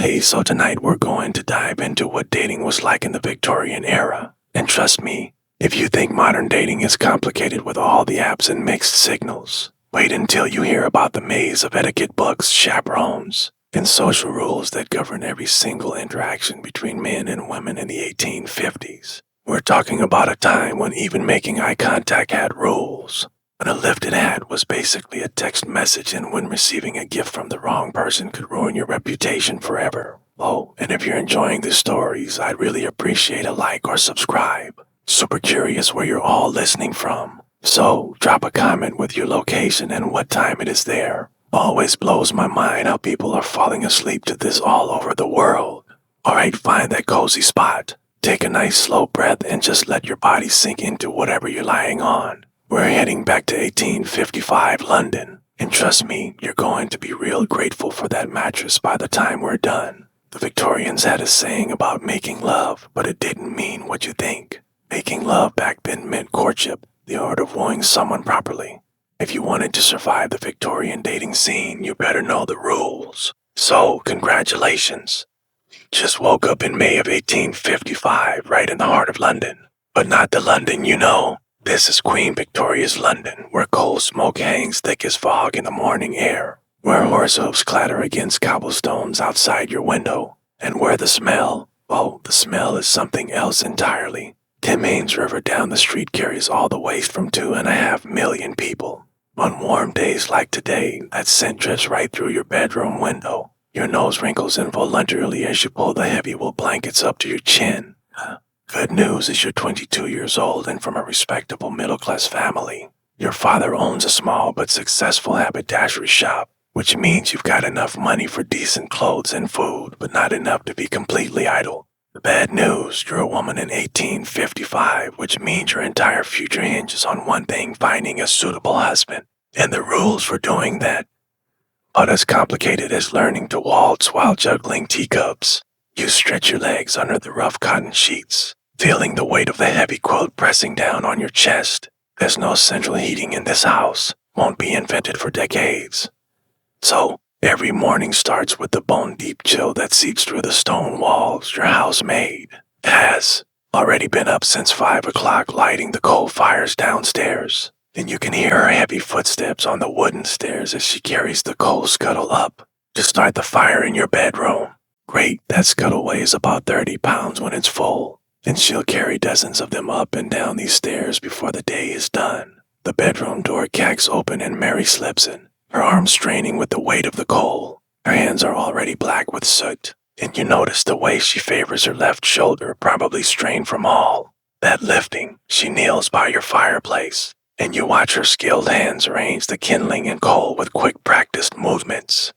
Hey, so tonight we're going to dive into what dating was like in the Victorian era. And trust me, if you think modern dating is complicated with all the apps and mixed signals, wait until you hear about the maze of etiquette books, chaperones, and social rules that govern every single interaction between men and women in the 1850s. We're talking about a time when even making eye contact had rules. When a lifted hat was basically a text message, and when receiving a gift from the wrong person could ruin your reputation forever. Oh, and if you're enjoying these stories, I'd really appreciate a like or subscribe. Super curious where you're all listening from. So, drop a comment with your location and what time it is there. Always blows my mind how people are falling asleep to this all over the world. Alright, find that cozy spot. Take a nice slow breath and just let your body sink into whatever you're lying on. We're heading back to 1855 London, and trust me, you're going to be real grateful for that mattress by the time we're done. The Victorians had a saying about making love, but it didn't mean what you think. Making love back then meant courtship, the art of wooing someone properly. If you wanted to survive the Victorian dating scene, you better know the rules. So, congratulations. Just woke up in May of 1855, right in the heart of London. But not the London you know. This is Queen Victoria's London, where coal smoke hangs thick as fog in the morning air, where horse hooves clatter against cobblestones outside your window, and where the smell is something else entirely. Thames River down the street carries all the waste from 2.5 million people. On warm days like today, that scent drifts right through your bedroom window. Your nose wrinkles involuntarily as you pull the heavy wool blankets up to your chin. Good news is you're 22 years old and from a respectable middle-class family. Your father owns a small but successful haberdashery shop, which means you've got enough money for decent clothes and food, but not enough to be completely idle. The bad news, you're a woman in 1855, which means your entire future hinges on one thing: finding a suitable husband, and the rules for doing that. But as complicated as learning to waltz while juggling teacups. You stretch your legs under the rough cotton sheets, feeling the weight of the heavy quilt pressing down on your chest. There's no central heating in this house, won't be invented for decades. So, every morning starts with the bone-deep chill that seeps through the stone walls your housemaid has already been up since 5 o'clock lighting the coal fires downstairs. And you can hear her heavy footsteps on the wooden stairs as she carries the coal scuttle up to start the fire in your bedroom. Great, that scuttle weighs about 30 pounds when it's full, and she'll carry dozens of them up and down these stairs before the day is done. The bedroom door cracks open and Mary slips in, her arms straining with the weight of the coal. Her hands are already black with soot, and you notice the way she favors her left shoulder, probably strained from all that lifting. She kneels by your fireplace, and you watch her skilled hands arrange the kindling and coal with quick practiced movements.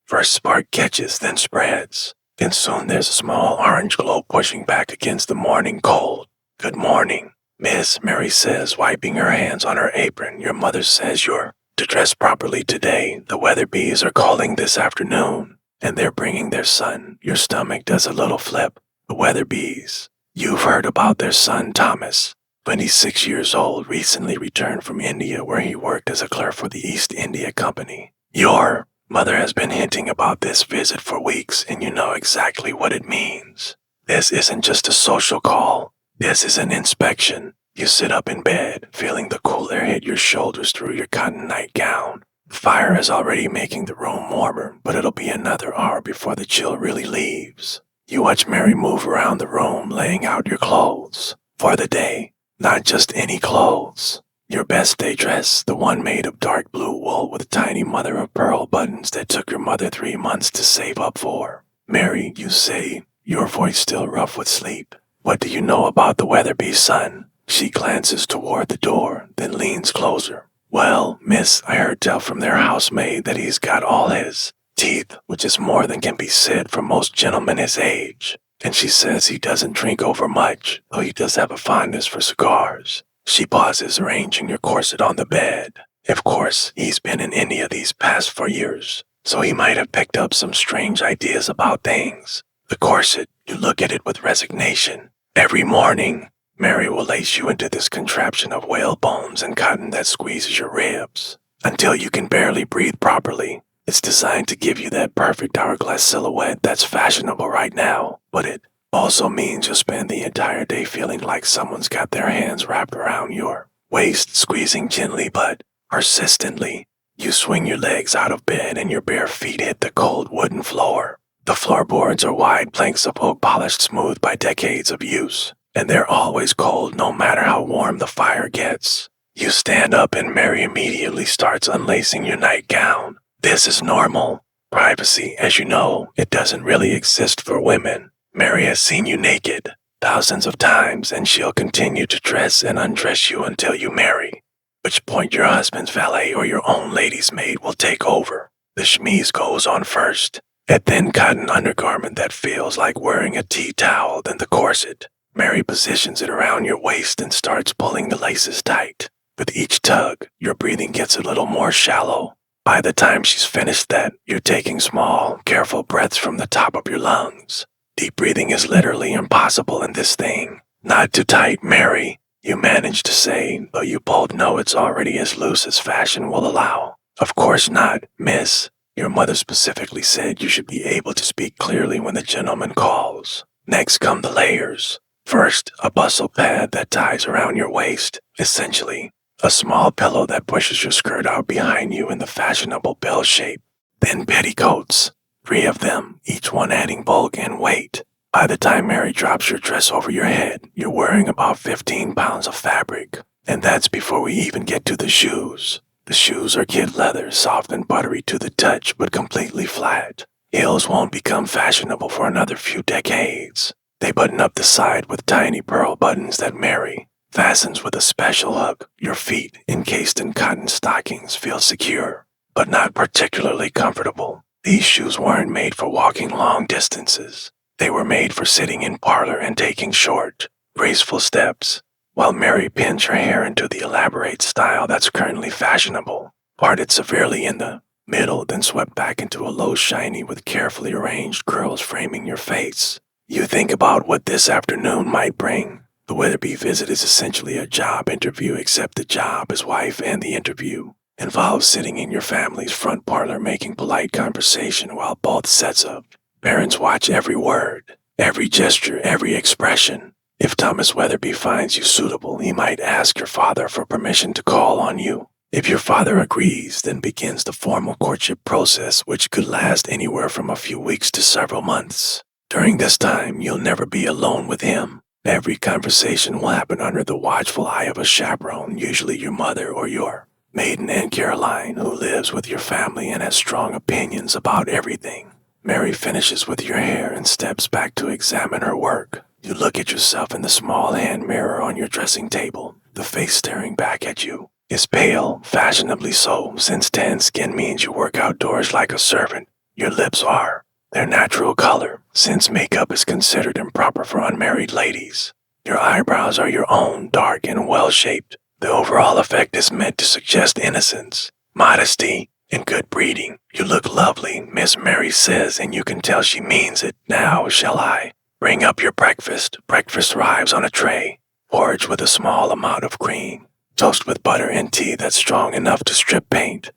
First spark catches, then spreads, and soon there's a small orange glow pushing back against the morning cold. Good morning, Miss, Mary says, wiping her hands on her apron. Your mother says you're to dress properly today. The Weatherbees are calling this afternoon, and they're bringing their son. Your stomach does a little flip. The Weatherbees. You've heard about their son, Thomas, 26 years old, recently returned from India where he worked as a clerk for the East India Company. Your mother has been hinting about this visit for weeks, and you know exactly what it means. This isn't just a social call. This is an inspection. You sit up in bed, feeling the cool air hit your shoulders through your cotton nightgown. The fire is already making the room warmer, but it'll be another hour before the chill really leaves. You watch Mary move around the room, laying out your clothes for the day. Not just any clothes. Your best day dress, the one made of dark blue wool with tiny mother-of-pearl buttons that took your mother 3 months to save up for. Mary, you say, your voice still rough with sleep. What do you know about the Weatherby son? She glances toward the door, then leans closer. Well, miss, I heard tell from their housemaid that he's got all his teeth, which is more than can be said for most gentlemen his age. And she says he doesn't drink over much, though he does have a fondness for cigars. She pauses, arranging your corset on the bed. Of course, he's been in India these past 4 years, so he might have picked up some strange ideas about things. The corset, you look at it with resignation. Every morning, Mary will lace you into this contraption of whale bones and cotton that squeezes your ribs until you can barely breathe properly. It's designed to give you that perfect hourglass silhouette that's fashionable right now, but it also means you'll spend the entire day feeling like someone's got their hands wrapped around your waist, squeezing gently but persistently. You swing your legs out of bed and your bare feet hit the cold wooden floor. The floorboards are wide planks of oak polished smooth by decades of use, and they're always cold no matter how warm the fire gets. You stand up and Mary immediately starts unlacing your nightgown. This is normal. Privacy, as you know, it doesn't really exist for women. Mary has seen you naked thousands of times, and she'll continue to dress and undress you until you marry, which point your husband's valet or your own lady's maid will take over. The chemise goes on first, a thin cotton undergarment that feels like wearing a tea towel, then the corset. Mary positions it around your waist and starts pulling the laces tight. With each tug, your breathing gets a little more shallow. By the time she's finished that, you're taking small, careful breaths from the top of your lungs. Deep breathing is literally impossible in this thing. Not too tight, Mary, you manage to say, though you both know it's already as loose as fashion will allow. Of course not, miss. Your mother specifically said you should be able to speak clearly when the gentleman calls. Next come the layers. First, a bustle pad that ties around your waist, essentially a small pillow that pushes your skirt out behind you in the fashionable bell shape. Then petticoats, 3 of them, each one adding bulk and weight. By the time Mary drops your dress over your head, you're wearing about 15 pounds of fabric. And that's before we even get to the shoes. The shoes are kid leather, soft and buttery to the touch, but completely flat. Heels won't become fashionable for another few decades. They button up the side with tiny pearl buttons that Mary fastens with a special hook. Your feet, encased in cotton stockings, feel secure, but not particularly comfortable. These shoes weren't made for walking long distances. They were made for sitting in parlor and taking short, graceful steps, while Mary pins her hair into the elaborate style that's currently fashionable, parted severely in the middle, then swept back into a low shiny with carefully arranged curls framing your face. You think about what this afternoon might bring. The Weatherby visit is essentially a job interview, except the job is wife and the interview involves sitting in your family's front parlor making polite conversation while both sets of parents watch every word, every gesture, every expression. If Thomas Weatherby finds you suitable, he might ask your father for permission to call on you. If your father agrees, then begins the formal courtship process, which could last anywhere from a few weeks to several months. During this time, you'll never be alone with him. Every conversation will happen under the watchful eye of a chaperone, usually your mother or your maiden Aunt Caroline, who lives with your family and has strong opinions about everything. Mary finishes with your hair and steps back to examine her work. You look at yourself in the small hand mirror on your dressing table. The face staring back at you is pale, fashionably so, since tan skin means you work outdoors like a servant. Your lips are their natural color, since makeup is considered improper for unmarried ladies. Your eyebrows are your own, dark and well-shaped. The overall effect is meant to suggest innocence, modesty, and good breeding. You look lovely, Miss Mary says, and you can tell she means it. Now, shall I bring up your breakfast? Breakfast arrives on a tray. Porridge with a small amount of cream. Toast with butter and tea that's strong enough to strip paint.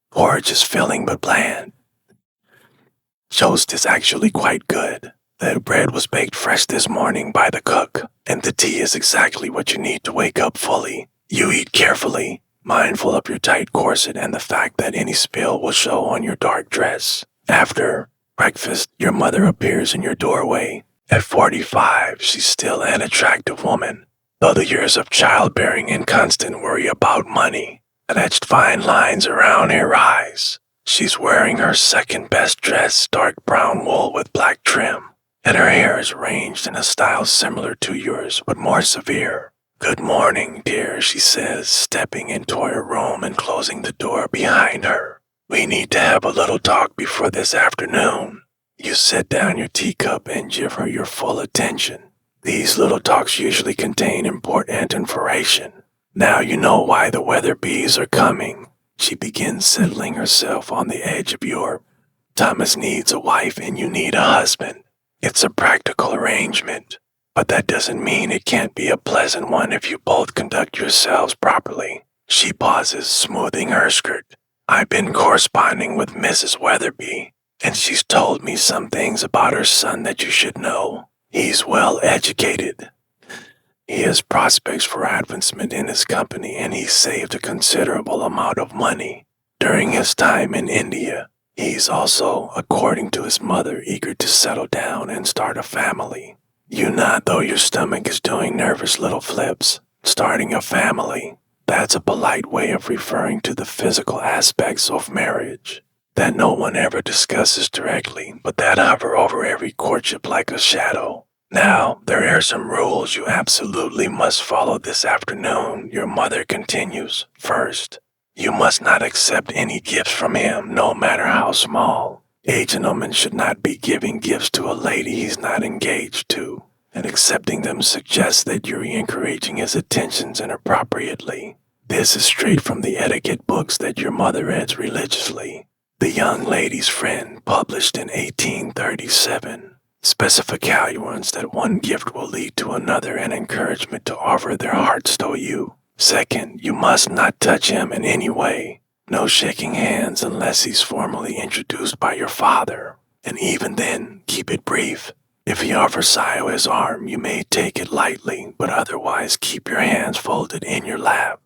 Porridge is filling but bland. Toast is actually quite good. The bread was baked fresh this morning by the cook, and the tea is exactly what you need to wake up fully. You eat carefully, mindful of your tight corset and the fact that any spill will show on your dark dress. After breakfast, your mother appears in your doorway. At 45, she's still an attractive woman, though the years of childbearing and constant worry about money had etched fine lines around her eyes. She's wearing her second best dress, dark brown wool with black trim, and her hair is arranged in a style similar to yours, but more severe. "Good morning, dear," she says, stepping into her room and closing the door behind her. "We need to have a little talk before this afternoon." You set down your teacup and give her your full attention. These little talks usually contain important information. Now you know why the Weatherbees are coming. She begins settling herself on the edge of your Thomas needs a wife and you need a husband. It's a practical arrangement, but that doesn't mean it can't be a pleasant one if you both conduct yourselves properly. She pauses, smoothing her skirt. I've been corresponding with Mrs. Weatherby, and she's told me some things about her son that you should know. He's well educated. He has prospects for advancement in his company, and he's saved a considerable amount of money during his time in India. He's also, according to his mother, eager to settle down and start a family. You nod though your stomach is doing nervous little flips. Starting a family. That's a polite way of referring to the physical aspects of marriage that no one ever discusses directly, but that hover over every courtship like a shadow. Now, there are some rules you absolutely must follow this afternoon, your mother continues. First, you must not accept any gifts from him, no matter how small. A gentleman should not be giving gifts to a lady he's not engaged to, and accepting them suggests that you're encouraging his attentions inappropriately. This is straight from the etiquette books that your mother reads religiously. The Young Lady's Friend, published in 1837, specifies that one gift will lead to another and encouragement to offer their hearts to you. Second, you must not touch him in any way. No shaking hands unless he's formally introduced by your father. And even then, keep it brief. If he offers you his arm, you may take it lightly, but otherwise keep your hands folded in your lap.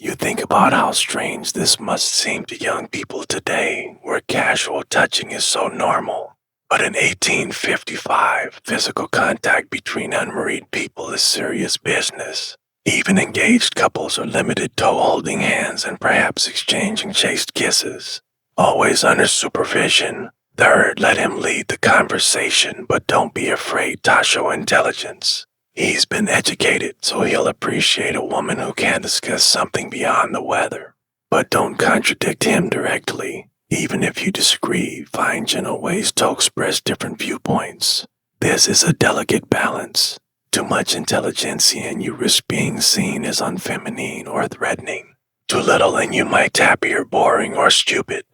You think about how strange this must seem to young people today, where casual touching is so normal. But in 1855, physical contact between unmarried people is serious business. Even engaged couples are limited to holding hands and perhaps exchanging chaste kisses, always under supervision. Third, let him lead the conversation, but don't be afraid to show intelligence. He's been educated, so he'll appreciate a woman who can discuss something beyond the weather. But don't contradict him directly. Even if you disagree, find gentle ways to express different viewpoints. This is a delicate balance. Too much intelligentsia and you risk being seen as unfeminine or threatening. Too little and you might appear boring or stupid.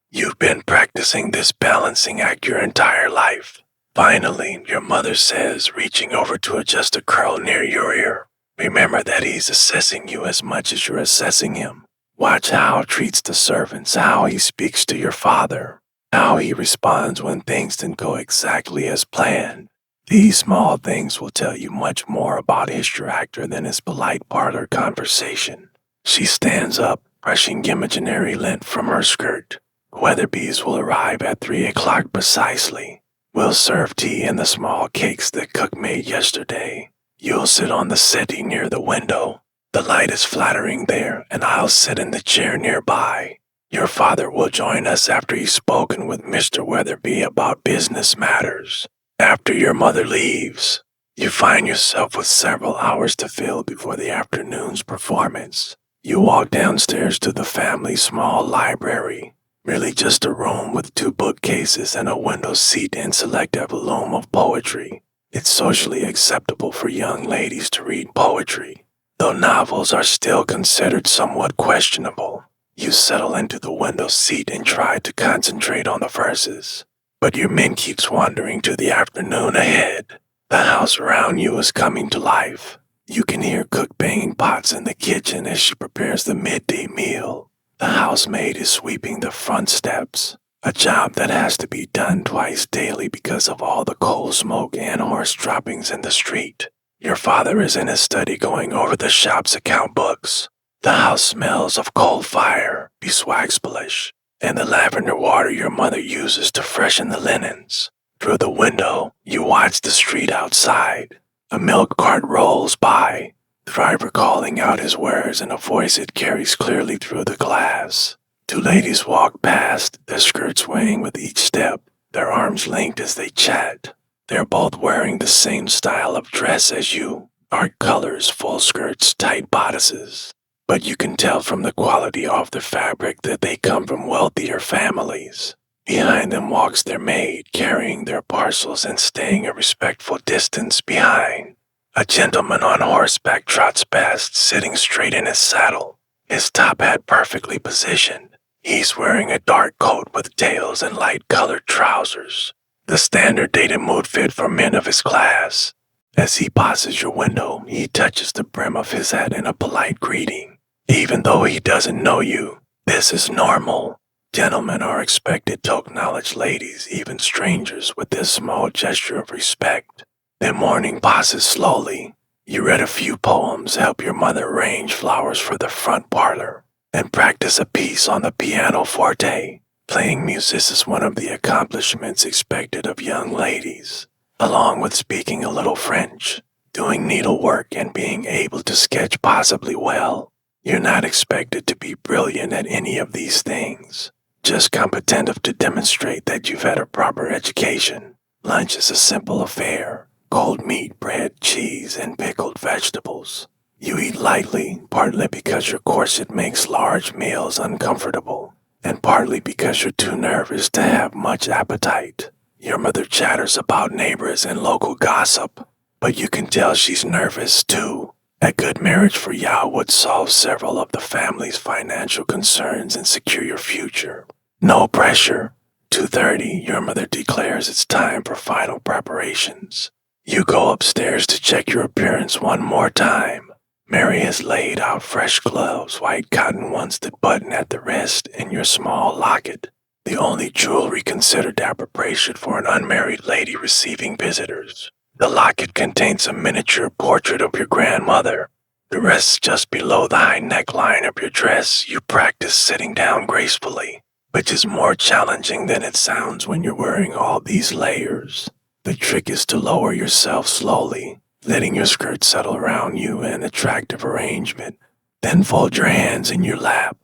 You've been practicing this balancing act your entire life. Finally, your mother says, reaching over to adjust a curl near your ear, remember that he's assessing you as much as you're assessing him. Watch how he treats the servants, how he speaks to your father, how he responds when things didn't go exactly as planned. These small things will tell you much more about his character than his polite parlor conversation. She stands up, brushing imaginary lint from her skirt. Weatherby's will arrive at 3 o'clock precisely. We'll serve tea and the small cakes that cook made yesterday. You'll sit on the settee near the window. The light is flattering there, and I'll sit in the chair nearby. Your father will join us after he's spoken with Mr. Weatherby about business matters. After your mother leaves, you find yourself with several hours to fill before the afternoon's performance. You walk downstairs to the family's small library, really just a room with 2 bookcases and a window seat and select a volume of poetry. It's socially acceptable for young ladies to read poetry, though novels are still considered somewhat questionable. You settle into the window seat and try to concentrate on the verses. But your mind keeps wandering to the afternoon ahead. The house around you is coming to life. You can hear cook banging pots in the kitchen as she prepares the midday meal. The housemaid is sweeping the front steps, a job that has to be done twice daily because of all the coal smoke and horse droppings in the street. Your father is in his study going over the shop's account books. The house smells of coal fire, beeswax polish, and the lavender water your mother uses to freshen the linens. Through the window, you watch the street outside. A milk cart rolls by, the driver calling out his wares in a voice it carries clearly through the glass. 2 ladies walk past, their skirts swaying with each step, their arms linked as they chat. They're both wearing the same style of dress as you, dark colors, full skirts, tight bodices. But you can tell from the quality of the fabric that they come from wealthier families. Behind them walks their maid, carrying their parcels and staying a respectful distance behind. A gentleman on horseback trots past, sitting straight in his saddle, his top hat perfectly positioned. He's wearing a dark coat with tails and light-colored trousers, the standard dated mood fit for men of his class. As he passes your window, he touches the brim of his hat in a polite greeting. Even though he doesn't know you, this is normal. Gentlemen are expected to acknowledge ladies, even strangers, with this small gesture of respect. Then morning passes slowly. You read a few poems, help your mother arrange flowers for the front parlor, and practice a piece on the pianoforte. Playing music is one of the accomplishments expected of young ladies, along with speaking a little French, doing needlework, and being able to sketch passably well. You're not expected to be brilliant at any of these things, just competent enough to demonstrate that you've had a proper education. Lunch is a simple affair: cold meat, bread, cheese, and pickled vegetables. You eat lightly, partly because your corset makes large meals uncomfortable, and partly because you're too nervous to have much appetite. Your mother chatters about neighbors and local gossip, but you can tell she's nervous too. A good marriage for Yao would solve several of the family's financial concerns and secure your future. No pressure. 2:30, your mother declares it's time for final preparations. You go upstairs to check your appearance one more time. Mary has laid out fresh gloves, white cotton ones that button at the wrist, and your small locket, the only jewelry considered appropriate for an unmarried lady receiving visitors. The locket contains a miniature portrait of your grandmother. The rests just below the high neckline of your dress. You practice sitting down gracefully, which is more challenging than it sounds when you're wearing all these layers. The trick is to lower yourself slowly, letting your skirt settle around you in attractive arrangement. Then fold your hands in your lap.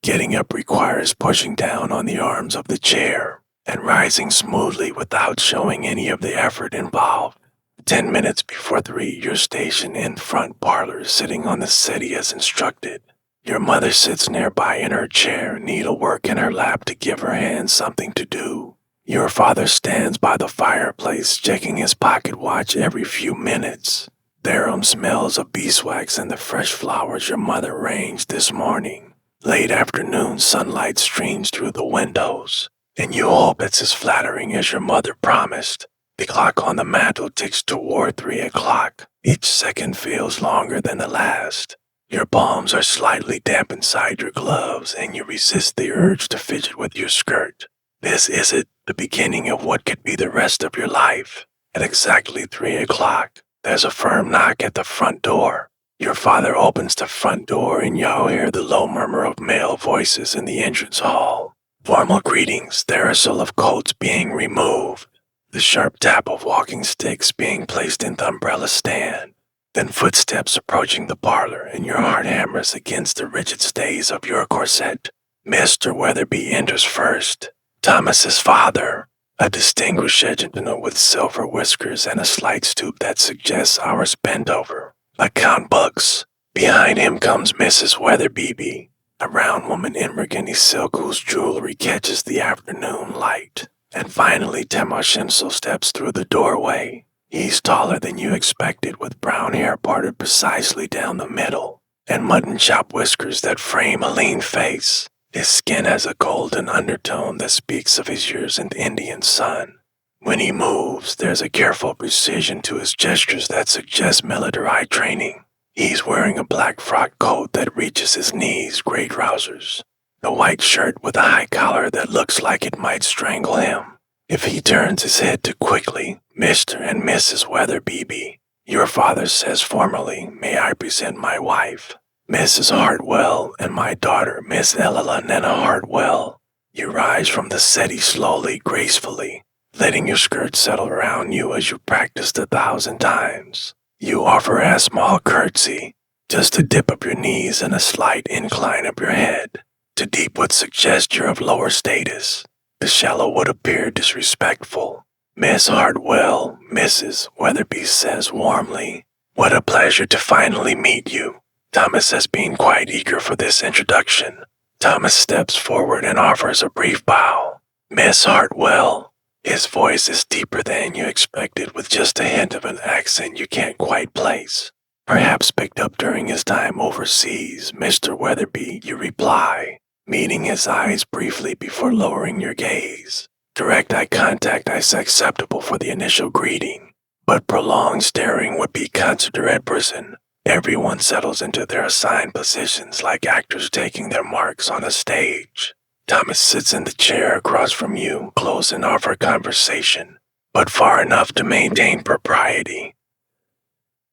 Getting up requires pushing down on the arms of the chair and rising smoothly without showing any of the effort involved. 10 minutes before 3, you're stationed in front parlor, sitting on the settee as instructed. Your mother sits nearby in her chair, needlework in her lap to give her hands something to do. Your father stands by the fireplace, checking his pocket watch every few minutes. There smells of beeswax and the fresh flowers your mother arranged this morning. Late afternoon sunlight streams through the windows, and you hope it's as flattering as your mother promised. The clock on the mantel ticks toward 3 o'clock. Each second feels longer than the last. Your palms are slightly damp inside your gloves, and you resist the urge to fidget with your skirt. This is it, the beginning of what could be the rest of your life. At exactly 3 o'clock, there's a firm knock at the front door. Your father opens the front door, and you'll hear the low murmur of male voices in the entrance hall. Formal greetings, the aerosol of coats being removed, the sharp tap of walking sticks being placed in the umbrella stand, then footsteps approaching the parlor, and your heart hammers against the rigid stays of your corset. Mr. Weatherby enters first. Thomas's father, a distinguished gentleman with silver whiskers and a slight stoop that suggests hours bent over. Account books. Behind him comes Mrs. Weatherby, a round woman in burgundy silk whose jewelry catches the afternoon light. And finally, Timoshenko steps through the doorway. He's taller than you expected, with brown hair parted precisely down the middle, and mutton chop whiskers that frame a lean face. His skin has a golden undertone that speaks of his years in the Indian sun. When he moves, there's a careful precision to his gestures that suggests military training. He's wearing a black frock coat that reaches his knees, gray trousers, a white shirt with a high collar that looks like it might strangle him. If he turns his head too quickly, Mr. and Mrs. Weatherby, your father says formally, "May I present my wife, Mrs. Hartwell, and my daughter, Miss Elena Hartwell." You rise from the settee slowly, gracefully, letting your skirt settle around you as you practiced 1,000 times. You offer a small curtsy, just a dip of your knees and a slight incline of your head. To deep would suggest you're of lower status. The shallow would appear disrespectful. Miss Hartwell, Mrs. Weatherby says warmly, "What a pleasure to finally meet you." Thomas has been quite eager for this introduction. Thomas steps forward and offers a brief bow. "Miss Hartwell." His voice is deeper than you expected, with just a hint of an accent you can't quite place. Perhaps picked up during his time overseas. "Mr. Weatherby," you reply, meeting his eyes briefly before lowering your gaze. Direct eye contact is acceptable for the initial greeting, but prolonged staring would be considered at prison. Everyone settles into their assigned positions like actors taking their marks on a stage. Thomas sits in the chair across from you, close enough for conversation, but far enough to maintain propriety.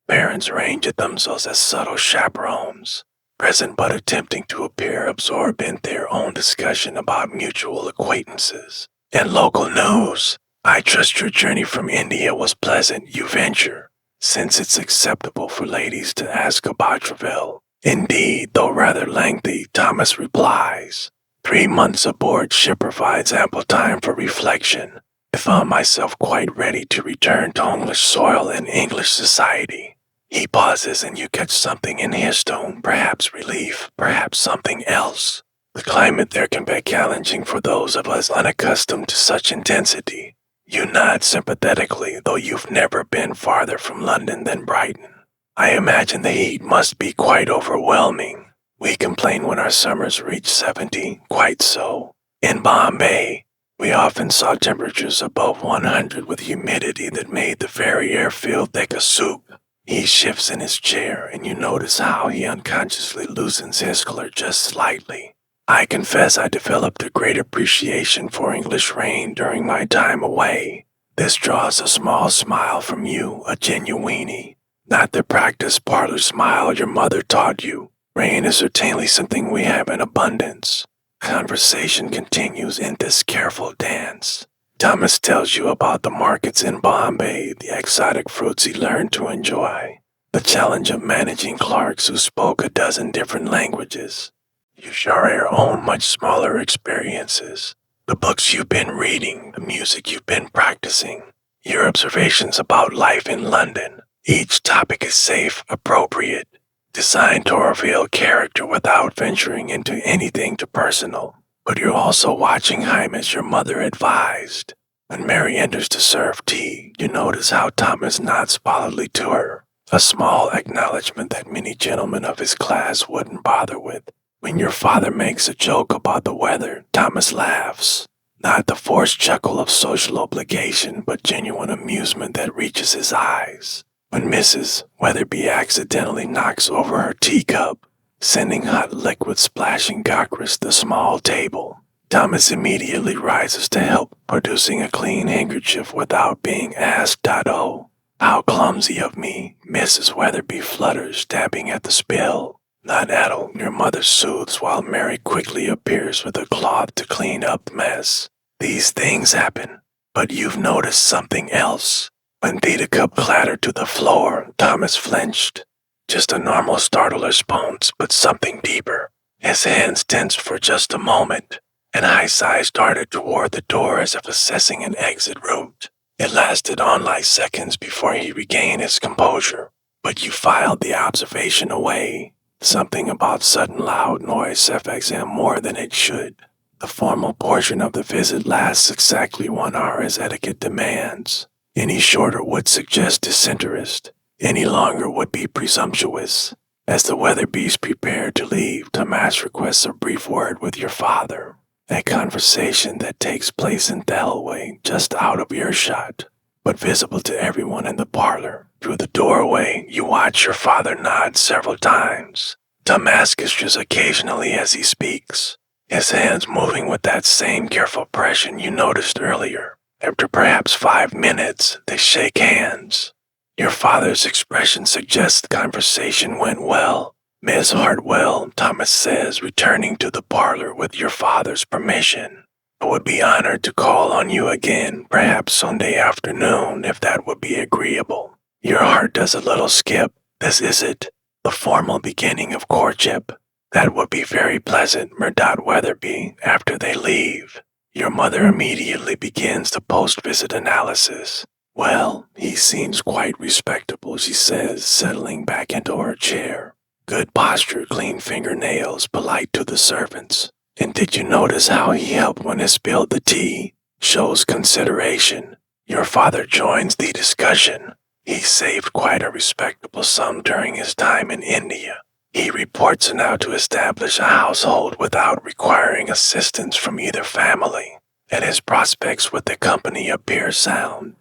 Parents arrange themselves as subtle chaperones, present but attempting to appear absorbed in their own discussion about mutual acquaintances and local news. I trust your journey from India was pleasant, you venture, since it's acceptable for ladies to ask about travel. Indeed, though rather lengthy, Thomas replies. 3 months aboard ship provides ample time for reflection. I found myself quite ready to return to English soil and English society. He pauses and you catch something in his tone, perhaps relief, perhaps something else. The climate there can be challenging for those of us unaccustomed to such intensity. You nod sympathetically, though you've never been farther from London than Brighton. I imagine the heat must be quite overwhelming. We complain when our summers reach 70, quite so. In Bombay, we often saw temperatures above 100 with humidity that made the very air feel thick as soup. He shifts in his chair and you notice how he unconsciously loosens his collar just slightly. I confess I developed a great appreciation for English rain during my time away. This draws a small smile from you, a genuine, not the practiced parlor smile your mother taught you. Rain is certainly something we have in abundance. Conversation continues in this careful dance. Thomas tells you about the markets in Bombay, the exotic fruits he learned to enjoy, the challenge of managing clerks who spoke a dozen different languages. You share your own much smaller experiences, the books you've been reading, the music you've been practicing, your observations about life in London. Each topic is safe, appropriate, designed to reveal character without venturing into anything too personal. But you're also watching Haim as your mother advised. When Mary enters to serve tea, you notice how Thomas nods stolidly to her, a small acknowledgement that many gentlemen of his class wouldn't bother with. When your father makes a joke about the weather, Thomas laughs. Not the forced chuckle of social obligation, but genuine amusement that reaches his eyes. When Mrs. Weatherby accidentally knocks over her teacup, sending hot liquid splashing across the small table, Thomas immediately rises to help, producing a clean handkerchief without being asked. Oh, how clumsy of me, Mrs. Weatherby flutters, dabbing at the spill. Not at all, your mother soothes while Mary quickly appears with a cloth to clean up the mess. These things happen, but you've noticed something else. When the cup clattered to the floor, Thomas flinched. Just a normal startle response, but something deeper. His hands tensed for just a moment, and his eyes darted toward the door as if assessing an exit route. It lasted only seconds before he regained his composure, but you filed the observation away. Something about sudden loud noise affects him more than it should. The formal portion of the visit lasts exactly 1 hour as etiquette demands. Any shorter would suggest disinterest. Any longer would be presumptuous. As the Weatherbys prepare to leave, Thomas requests a brief word with your father. A conversation that takes place in the hallway, just out of earshot, but visible to everyone in the parlor. Through the doorway, you watch your father nod several times. Thomas gestures occasionally as he speaks, his hands moving with that same careful pressure you noticed earlier. After perhaps 5 minutes, they shake hands. Your father's expression suggests the conversation went well. Miss Hartwell, Thomas says, returning to the parlor with your father's permission. I would be honored to call on you again, perhaps Sunday afternoon, if that would be agreeable. Your heart does a little skip. This is it, the formal beginning of courtship. That would be very pleasant, Murdoch Weatherby, after they leave. Your mother immediately begins the post-visit analysis. Well, he seems quite respectable, she says, settling back into her chair. Good posture, clean fingernails, polite to the servants. And did you notice how he helped when he spilled the tea? Shows consideration. Your father joins the discussion. He saved quite a respectable sum during his time in India. He reports now to establish a household without requiring assistance from either family, and his prospects with the company appear sound.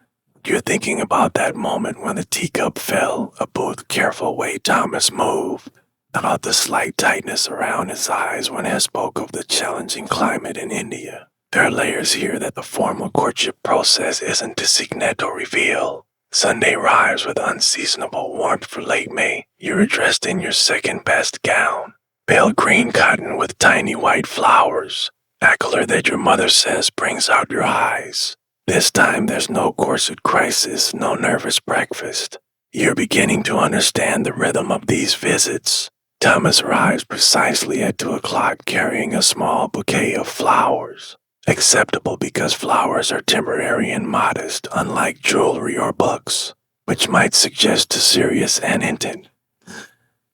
You're thinking about that moment when the teacup fell, a both careful way Thomas moved. about the slight tightness around his eyes when he spoke of the challenging climate in India. There are layers here that the formal courtship process isn't to seek net or reveal. Sunday arrives with unseasonable warmth for late May. You're dressed in your second-best gown, pale green cotton with tiny white flowers, a color that your mother says brings out your eyes. This time there's no corset crisis, no nervous breakfast. You're beginning to understand the rhythm of these visits. Thomas arrives precisely at 2 o'clock carrying a small bouquet of flowers. Acceptable because flowers are temporary and modest, unlike jewelry or books, which might suggest a serious intent.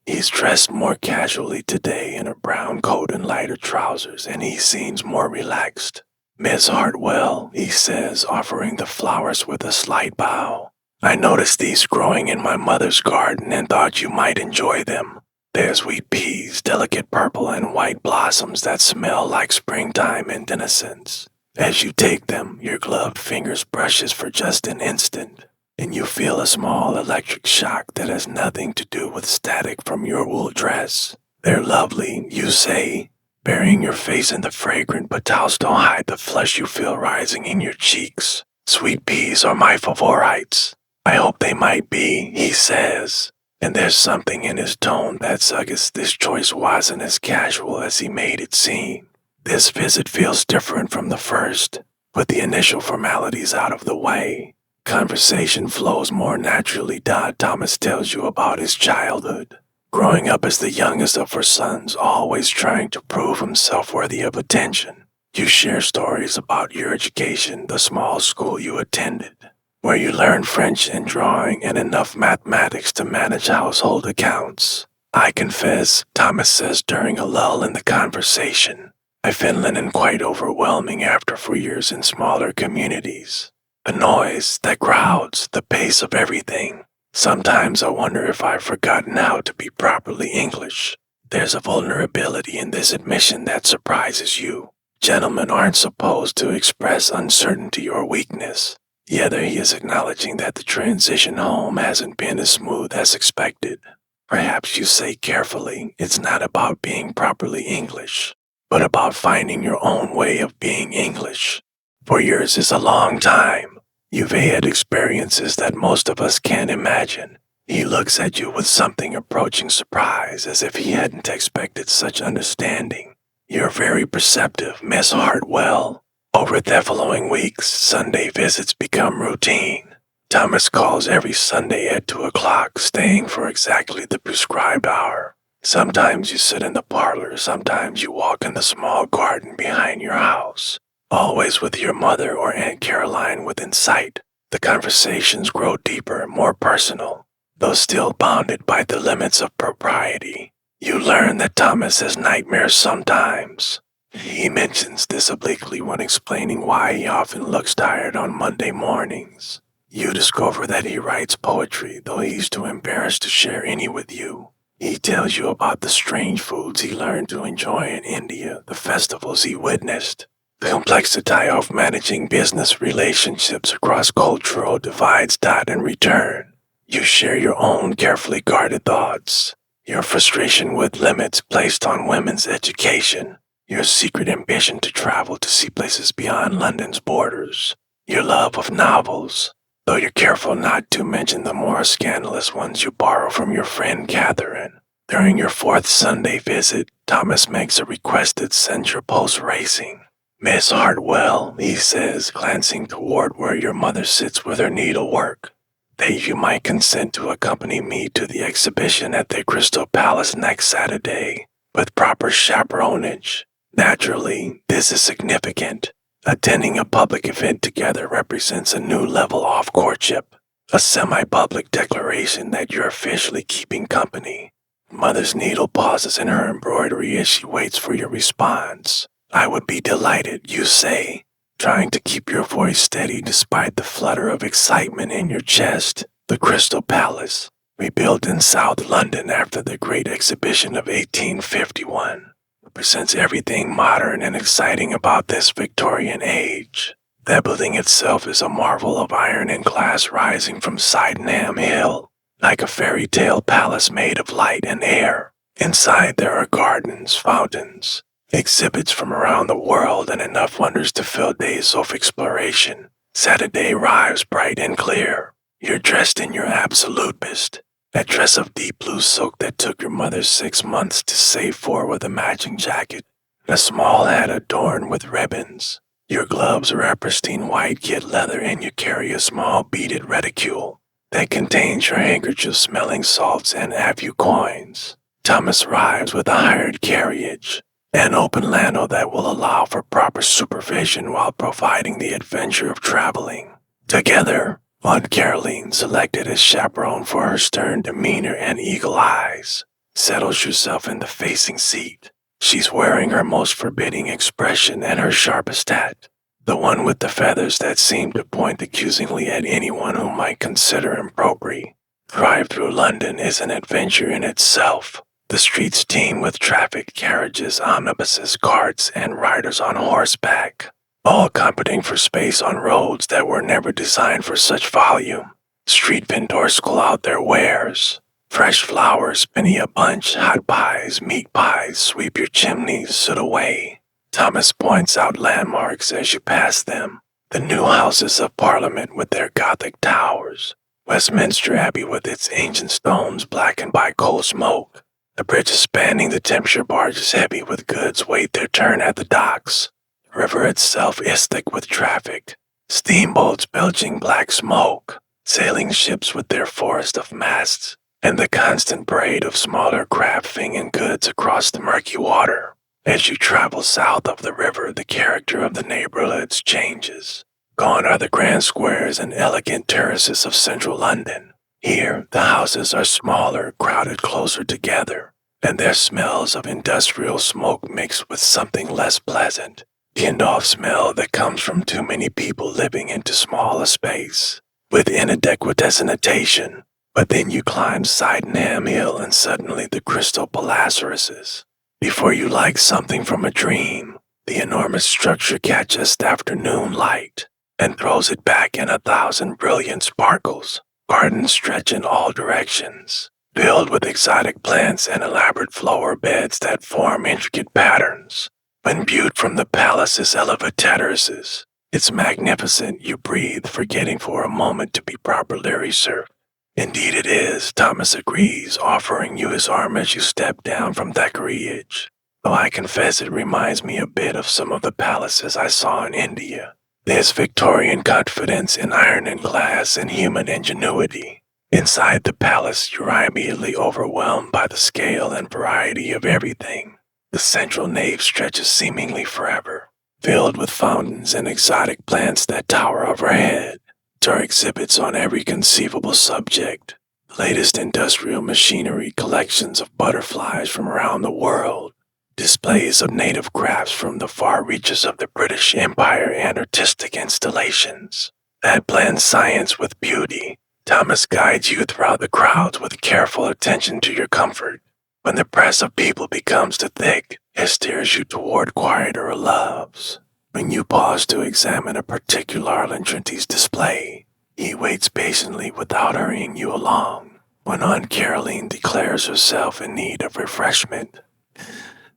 He's dressed more casually today in a brown coat and lighter trousers, and he seems more relaxed. "Miss Hartwell," he says, offering the flowers with a slight bow. "I noticed these growing in my mother's garden and thought you might enjoy them. They're sweet peas, delicate purple and white blossoms that smell like springtime and innocence. As you take them, your gloved fingers brushes for just an instant, and you feel a small electric shock that has nothing to do with static from your wool dress. They're lovely, you say, burying your face in the fragrant petals don't hide the flush you feel rising in your cheeks. Sweet peas are my favorites. I hope they might be," he says. And there's something in his tone that suggests this choice wasn't as casual as he made it seem. This visit feels different from the first. With the initial formalities out of the way, conversation flows more naturally. Thomas tells you about his childhood. Growing up as the youngest of 4 sons, always trying to prove himself worthy of attention. You share stories about your education, the small school you attended, where you learned French and drawing and enough mathematics to manage household accounts. "I confess," Thomas says during a lull in the conversation, "I find London quite overwhelming after 4 years in smaller communities. The noise, the crowds, the pace of everything. Sometimes I wonder if I've forgotten how to be properly English." There's a vulnerability in this admission that surprises you. Gentlemen aren't supposed to express uncertainty or weakness. Yet he is acknowledging that the transition home hasn't been as smooth as expected. Perhaps you say carefully, it's not about being properly English, but about finding your own way of being English. 4 years is a long time. You've had experiences that most of us can't imagine. He looks at you with something approaching surprise, as if he hadn't expected such understanding. "You're very perceptive, Miss Hartwell." Over the following weeks, Sunday visits become routine. Thomas calls every Sunday at 2 o'clock, staying for exactly the prescribed hour. Sometimes you sit in the parlor, sometimes you walk in the small garden behind your house, always with your mother or Aunt Caroline within sight. The conversations grow deeper, more personal, though still bounded by the limits of propriety. You learn that Thomas has nightmares sometimes. He mentions this obliquely when explaining why he often looks tired on Monday mornings. You discover that he writes poetry, though he's too embarrassed to share any with you. He tells you about the strange foods he learned to enjoy in India, the festivals he witnessed, the complexity of managing business relationships across cultural divides. In return, you share your own carefully guarded thoughts, your frustration with limits placed on women's education, your secret ambition to travel to see places beyond London's borders, your love of novels, though you're careful not to mention the more scandalous ones you borrow from your friend Catherine. During your 4th Sunday visit, Thomas makes a request that sends your pulse racing. "Miss Hartwell," he says, glancing toward where your mother sits with her needlework, "that you might consent to accompany me to the exhibition at the Crystal Palace next Saturday, with proper chaperonage. Naturally, this is significant. Attending a public event together represents a new level of courtship, a semi-public declaration that you're officially keeping company." Mother's needle pauses in her embroidery as she waits for your response. "I would be delighted," you say, trying to keep your voice steady despite the flutter of excitement in your chest. The Crystal Palace, rebuilt in South London after the Great Exhibition of 1851, represents everything modern and exciting about this Victorian age. The building itself is a marvel of iron and glass rising from Sydenham Hill, like a fairy tale palace made of light and air. Inside there are gardens, fountains, exhibits from around the world, and enough wonders to fill days of exploration. Saturday arrives bright and clear. You're dressed in your absolute best, a dress of deep blue silk that took your mother 6 months to save for with a matching jacket, a small hat adorned with ribbons. Your gloves are a pristine white kid leather, and you carry a small beaded reticule that contains your handkerchief smelling salts and avu coins. Thomas arrives with a hired carriage, an open landau that will allow for proper supervision while providing the adventure of traveling. Together, Aunt Caroline, selected as chaperone for her stern demeanor and eagle eyes, settles herself in the facing seat. She's wearing her most forbidding expression and her sharpest hat, the one with the feathers that seem to point accusingly at anyone who might consider impropriety. Drive through London is an adventure in itself. The streets teem with traffic, carriages, omnibuses, carts, and riders on horseback, all competing for space on roads that were never designed for such volume. Street vendors school out their wares. Fresh flowers, penny a bunch, hot pies, meat pies, sweep your chimneys, soot away. Thomas points out landmarks as you pass them. The new Houses of Parliament with their Gothic towers. Westminster Abbey with its ancient stones blackened by coal smoke. The bridges spanning the Temperature barges heavy with goods wait their turn at the docks. The river itself is thick with traffic. Steamboats belching black smoke. Sailing ships with their forest of masts, and the constant parade of smaller craft flinging goods across the murky water. As you travel south of the river, the character of the neighborhoods changes. Gone are the grand squares and elegant terraces of central London. Here, the houses are smaller, crowded closer together, and their smells of industrial smoke mixed with something less pleasant. Tinned-off smell that comes from too many people living into small a space, with inadequate sanitation. But then you climb Sydenham Hill and suddenly the Crystal Palaceres. Before you like something from a dream, the enormous structure catches the afternoon light and throws it back in 1,000 brilliant sparkles. Gardens stretch in all directions, filled with exotic plants and elaborate flower beds that form intricate patterns. When viewed from the palace's elevated terraces, it's magnificent. You breathe, forgetting for a moment to be properly reserved. Indeed it is, Thomas agrees, offering you his arm as you step down from that carriage. Though I confess it reminds me a bit of some of the palaces I saw in India. There's Victorian confidence in iron and glass and human ingenuity. Inside the palace, you're immediately overwhelmed by the scale and variety of everything. The central nave stretches seemingly forever, filled with fountains and exotic plants that tower overhead. There are exhibits on every conceivable subject, the latest industrial machinery, collections of butterflies from around the world, displays of native crafts from the far reaches of the British Empire, and artistic installations that blend science with beauty. Thomas guides you throughout the crowds with careful attention to your comfort. When the press of people becomes too thick, it steers you toward quieter loves. When you pause to examine a particular entreaty's display, he waits patiently without hurrying you along. When Aunt Caroline declares herself in need of refreshment,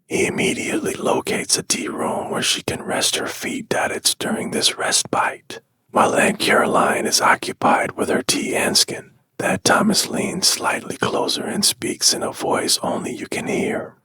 he immediately locates a tea room where she can rest her feet during this respite. While Aunt Caroline is occupied with her tea and skin, Thomas leans slightly closer and speaks in a voice only you can hear.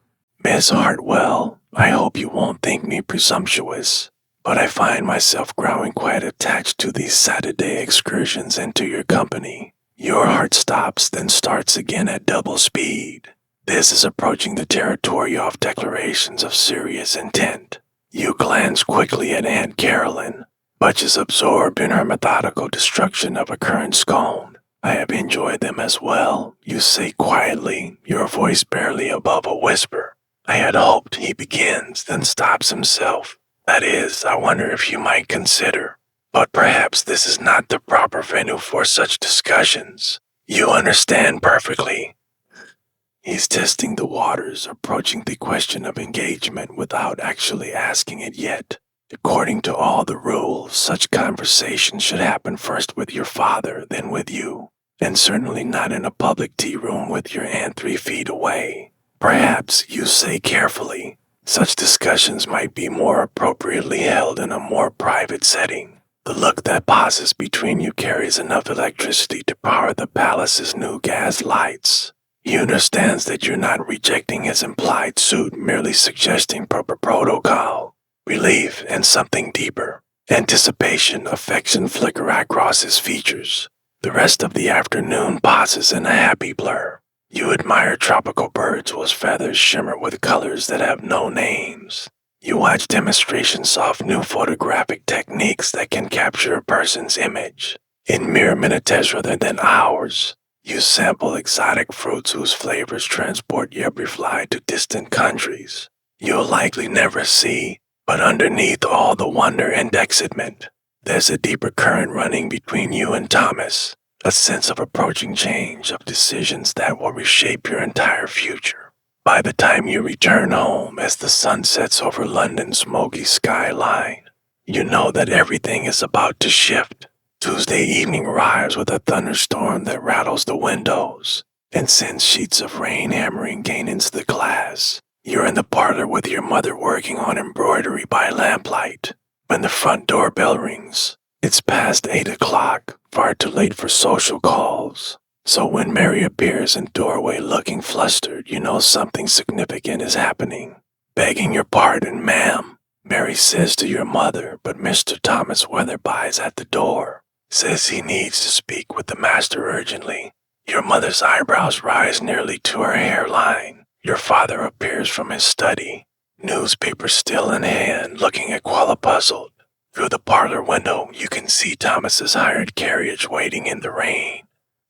Miss Hartwell, I hope you won't think me presumptuous, but I find myself growing quite attached to these Saturday excursions into your company. Your heart stops, then starts again at double speed. This is approaching the territory of declarations of serious intent. You glance quickly at Aunt Caroline, but is absorbed in her methodical destruction of a currant scone. I have enjoyed them as well, you say quietly, your voice barely above a whisper. I had hoped, he begins, then stops himself. That is, I wonder if you might consider. But perhaps this is not the proper venue for such discussions. You understand perfectly. He's testing the waters, approaching the question of engagement without actually asking it yet. According to all the rules, such conversation should happen first with your father, then with you, and certainly not in a public tea room with your aunt 3 feet away. Perhaps you say carefully, such discussions might be more appropriately held in a more private setting. The look that passes between you carries enough electricity to power the palace's new gas lights. He understands that you're not rejecting his implied suit, merely suggesting proper protocol. Relief and something deeper. Anticipation, affection flicker across his features. The rest of the afternoon passes in a happy blur. You admire tropical birds whose feathers shimmer with colors that have no names. You watch demonstrations of new photographic techniques that can capture a person's image in mere minutes rather than hours. You sample exotic fruits whose flavors transport your fly to distant countries you'll likely never see, but underneath all the wonder and excitement, there's a deeper current running between you and Thomas, a sense of approaching change, of decisions that will reshape your entire future. By the time you return home as the sun sets over London's smoky skyline, you know that everything is about to shift. Tuesday evening arrives with a thunderstorm that rattles the windows and sends sheets of rain hammering again into the glass. You're in the parlor with your mother working on embroidery by lamplight when the front doorbell rings. It's past 8 o'clock, far too late for social calls. So when Mary appears in doorway looking flustered, you know something significant is happening. Begging your pardon, ma'am, Mary says to your mother, but Mr. Thomas Weatherby's at the door. Says he needs to speak with the master urgently. Your mother's eyebrows rise nearly to her hairline. Your father appears from his study, newspaper still in hand, looking at Qualla puzzled. Through the parlor window, you can see Thomas's hired carriage waiting in the rain.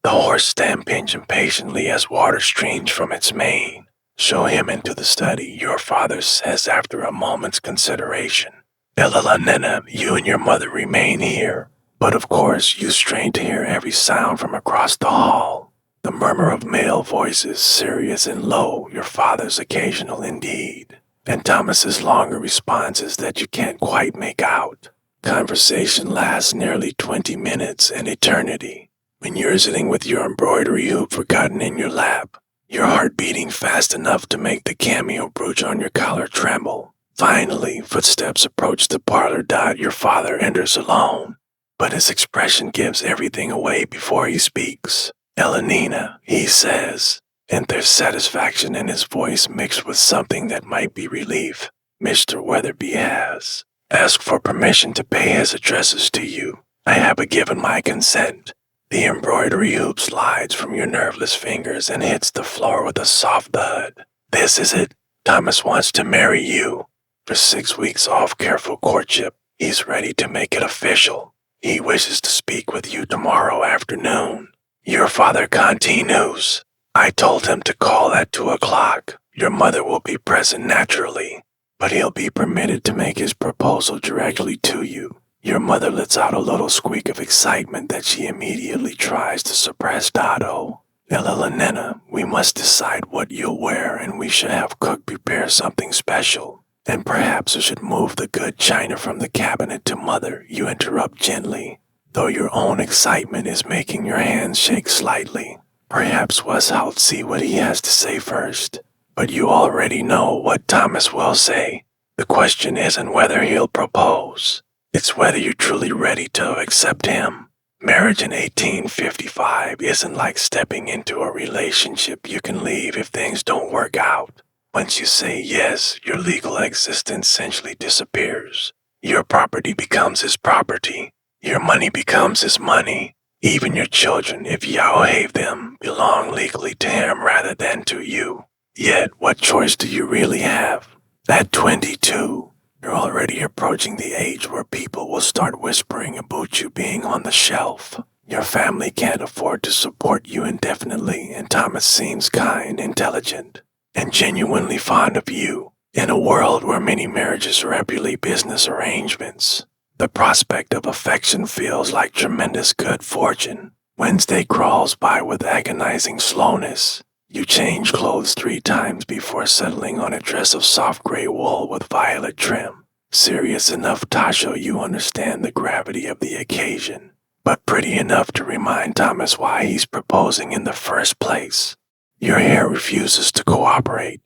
The horse stampings impatiently as water streams from its mane. Show him into the study, your father says after a moment's consideration. Ella Nena, you and your mother remain here. But of course, you strain to hear every sound from across the hall. The murmur of male voices, serious and low, your father's occasional indeed, and Thomas's longer responses that you can't quite make out. Conversation lasts nearly 20 minutes, an eternity. When you're sitting with your embroidery hoop forgotten in your lap, your heart beating fast enough to make the cameo brooch on your collar tremble. Finally, footsteps approach the parlor. Your father enters alone, but his expression gives everything away before he speaks. Elenina, he says, and there's satisfaction in his voice mixed with something that might be relief. Mr. Weatherby has asked for permission to pay his addresses to you. I have given my consent. The embroidery hoop slides from your nerveless fingers and hits the floor with a soft thud. This is it. Thomas wants to marry you. For 6 weeks off careful courtship, he's ready to make it official. He wishes to speak with you tomorrow afternoon. Your father continues. I told him to call at 2 o'clock. Your mother will be present naturally, but he'll be permitted to make his proposal directly to you. Your mother lets out a little squeak of excitement that she immediately tries to suppress. Ella Nena, we must decide what you'll wear, and we should have cook prepare something special. And perhaps we should move the good china from the cabinet to mother, you interrupt gently, though your own excitement is making your hands shake slightly. Perhaps Westhout see what he has to say first. But you already know what Thomas will say. The question isn't whether he'll propose. It's whether you're truly ready to accept him. Marriage in 1855 isn't like stepping into a relationship you can leave if things don't work out. Once you say yes, your legal existence essentially disappears. Your property becomes his property. Your money becomes his money. Even your children, if you outbehave them, belong legally to him rather than to you. Yet, what choice do you really have? At 22, you're already approaching the age where people will start whispering about you being on the shelf. Your family can't afford to support you indefinitely, and Thomas seems kind, intelligent, and genuinely fond of you. In a world where many marriages are purely business arrangements, the prospect of affection feels like tremendous good fortune. Wednesday crawls by with agonizing slowness. You change clothes 3 times before settling on a dress of soft gray wool with violet trim. Serious enough, Tasha, you understand the gravity of the occasion, but pretty enough to remind Thomas why he's proposing in the first place. Your hair refuses to cooperate.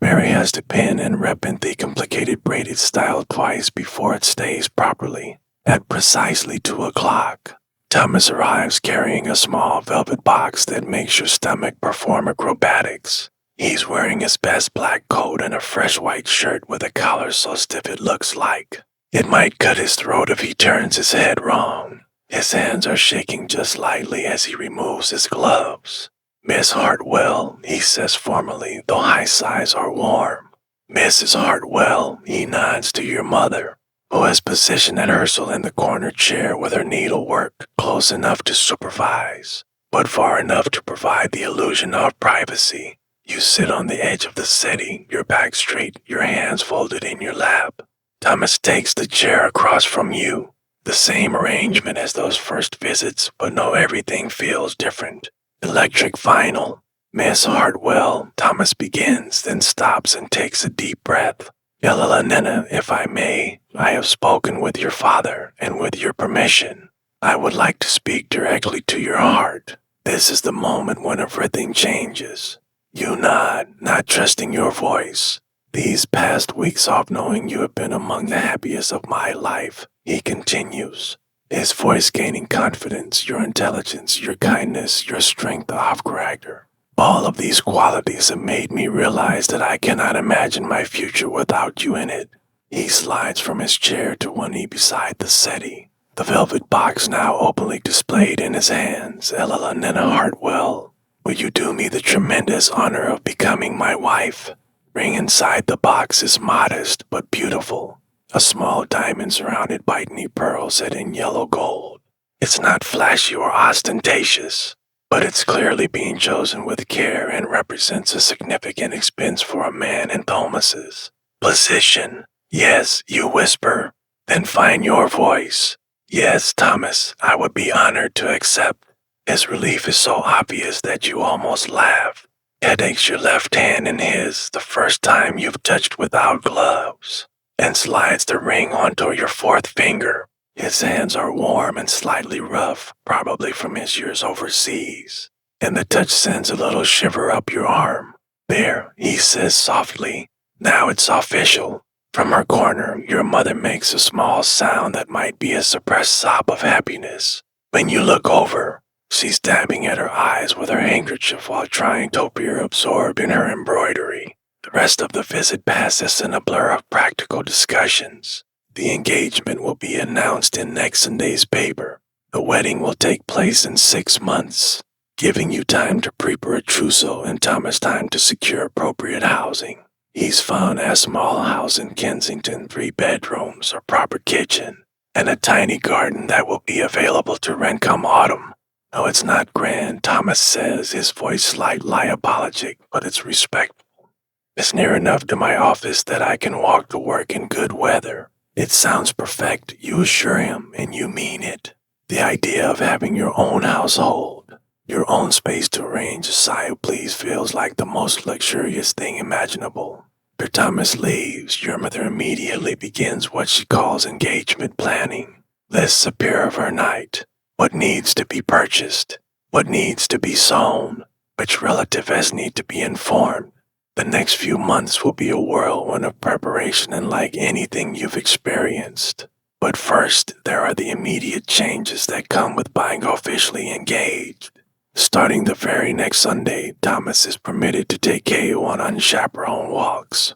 Mary has to pin and repin the complicated braided style twice before it stays properly, at precisely 2 o'clock. Thomas arrives carrying a small velvet box that makes your stomach perform acrobatics. He's wearing his best black coat and a fresh white shirt with a collar so stiff it looks like it might cut his throat if he turns his head wrong. His hands are shaking just lightly as he removes his gloves. "Miss Hartwell," he says formally, though high sighs are warm. "Mrs. Hartwell," he nods to your mother, who has positioned Ursula in the corner chair with her needlework, close enough to supervise, but far enough to provide the illusion of privacy. You sit on the edge of the settee, your back straight, your hands folded in your lap. Thomas takes the chair across from you. The same arrangement as those first visits, but no, everything feels different. Electric vinyl. "Miss Hartwell," Thomas begins, then stops and takes a deep breath. "Nina, if I may, I have spoken with your father, and with your permission, I would like to speak directly to your heart. This is the moment when everything changes." You nod, not trusting your voice. "These past weeks off knowing you have been among the happiest of my life," he continues, his voice gaining confidence, "your intelligence, your kindness, your strength of character. All of these qualities have made me realize that I cannot imagine my future without you in it." He slides from his chair to one knee beside the settee, the velvet box now openly displayed in his hands. "Nina Hartwell, will you do me the tremendous honor of becoming my wife?" Ring inside the box is modest but beautiful, a small diamond surrounded by neat pearls set in yellow gold. It's not flashy or ostentatious, but it's clearly being chosen with care and represents a significant expense for a man in Thomas's position. "Yes," you whisper, then find your voice. "Yes, Thomas, I would be honored to accept." His relief is so obvious that you almost laugh. He takes your left hand in his, the first time you've touched without gloves, and slides the ring onto your fourth finger. His hands are warm and slightly rough, probably from his years overseas, and the touch sends a little shiver up your arm. "There," he says softly, "now it's official." From her corner, your mother makes a small sound that might be a suppressed sob of happiness. When you look over, she's dabbing at her eyes with her handkerchief while trying to appear absorbed in her embroidery. The rest of the visit passes in a blur of practical discussions. The engagement will be announced in next Sunday's paper. The wedding will take place in 6 months, giving you time to prepare a trousseau and Thomas time to secure appropriate housing. He's found a small house in Kensington, 3 bedrooms, a proper kitchen, and a tiny garden that will be available to rent come autumn. "No, it's not grand," Thomas says, his voice slightly apologetic, but it's respectful. "It's near enough to my office that I can walk to work in good weather." It sounds perfect, you assure him, and you mean it. The idea of having your own household, your own space to arrange a sigh of please feels like the most luxurious thing imaginable. After Thomas leaves, your mother immediately begins what she calls engagement planning. Lists appear of her night. What needs to be purchased? What needs to be sewn? Which relatives need to be informed? The next few months will be a whirlwind of preparation unlike anything you've experienced. But first, there are the immediate changes that come with being officially engaged. Starting the very next Sunday, Thomas is permitted to take KO on unchaperoned walks.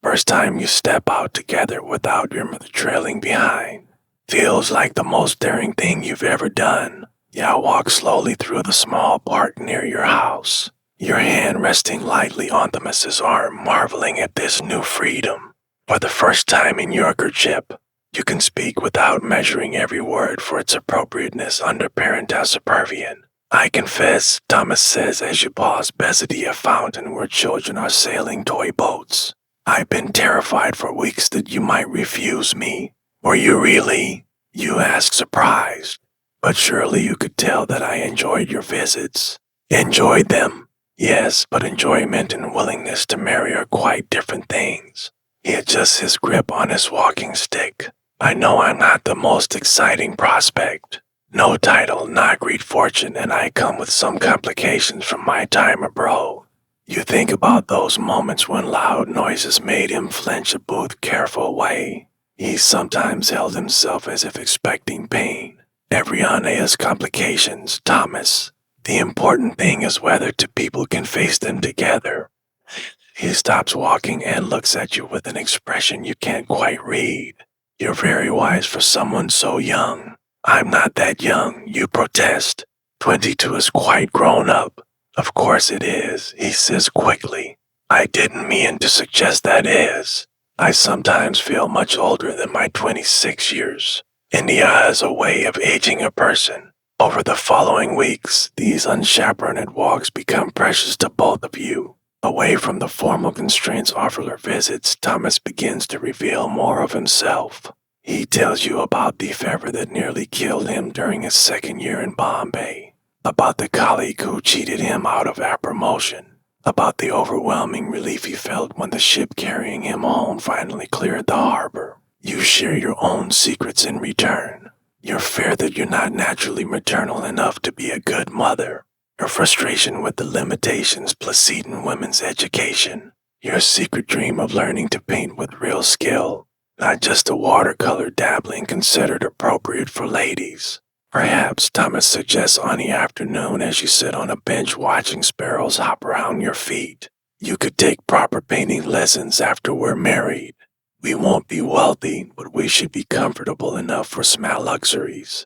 First time you step out together without your mother trailing behind. Feels like the most daring thing you've ever done. Y'all walk slowly through the small park near your house, your hand resting lightly on Thomas's arm, marveling at this new freedom. For the first time in your courtship, you can speak without measuring every word for its appropriateness under parental supervision. "I confess," Thomas says as you pause beside a fountain where children are sailing toy boats, "I've been terrified for weeks that you might refuse me." "Were you really?" you ask, surprised. "But surely you could tell that I enjoyed your visits." "Enjoyed them?" "Yes, but enjoyment and willingness to marry are quite different things." He adjusts his grip on his walking stick. "I know I'm not the most exciting prospect, No title, not great fortune, and I come with some complications from my time abroad. You think about those moments when loud noises made him flinch a booth careful way. He sometimes held himself as if expecting pain. Everyone has complications, Thomas. The important thing is whether two people can face them together. He stops walking and looks at you with an expression you can't quite read. You're very wise for someone so young. I'm not that young, you protest. 22 is quite grown up. Of course it is, he says quickly. I didn't mean to suggest that is. I sometimes feel much older than my 26 years. India has a way of aging a person. Over the following weeks, these unchaperoned walks become precious to both of you. Away from the formal constraints of regular visits, Thomas begins to reveal more of himself. He tells you about the fever that nearly killed him during his second year in Bombay, about the colleague who cheated him out of a promotion, about the overwhelming relief he felt when the ship carrying him home finally cleared the harbor. You share your own secrets in return. Your fear that you're not naturally maternal enough to be a good mother. Your frustration with the limitations preceding women's education. Your secret dream of learning to paint with real skill. Not just a watercolor dabbling considered appropriate for ladies. Perhaps Thomas suggests on the afternoon as you sit on a bench watching sparrows hop around your feet. You could take proper painting lessons after we're married. We won't be wealthy, but we should be comfortable enough for small luxuries.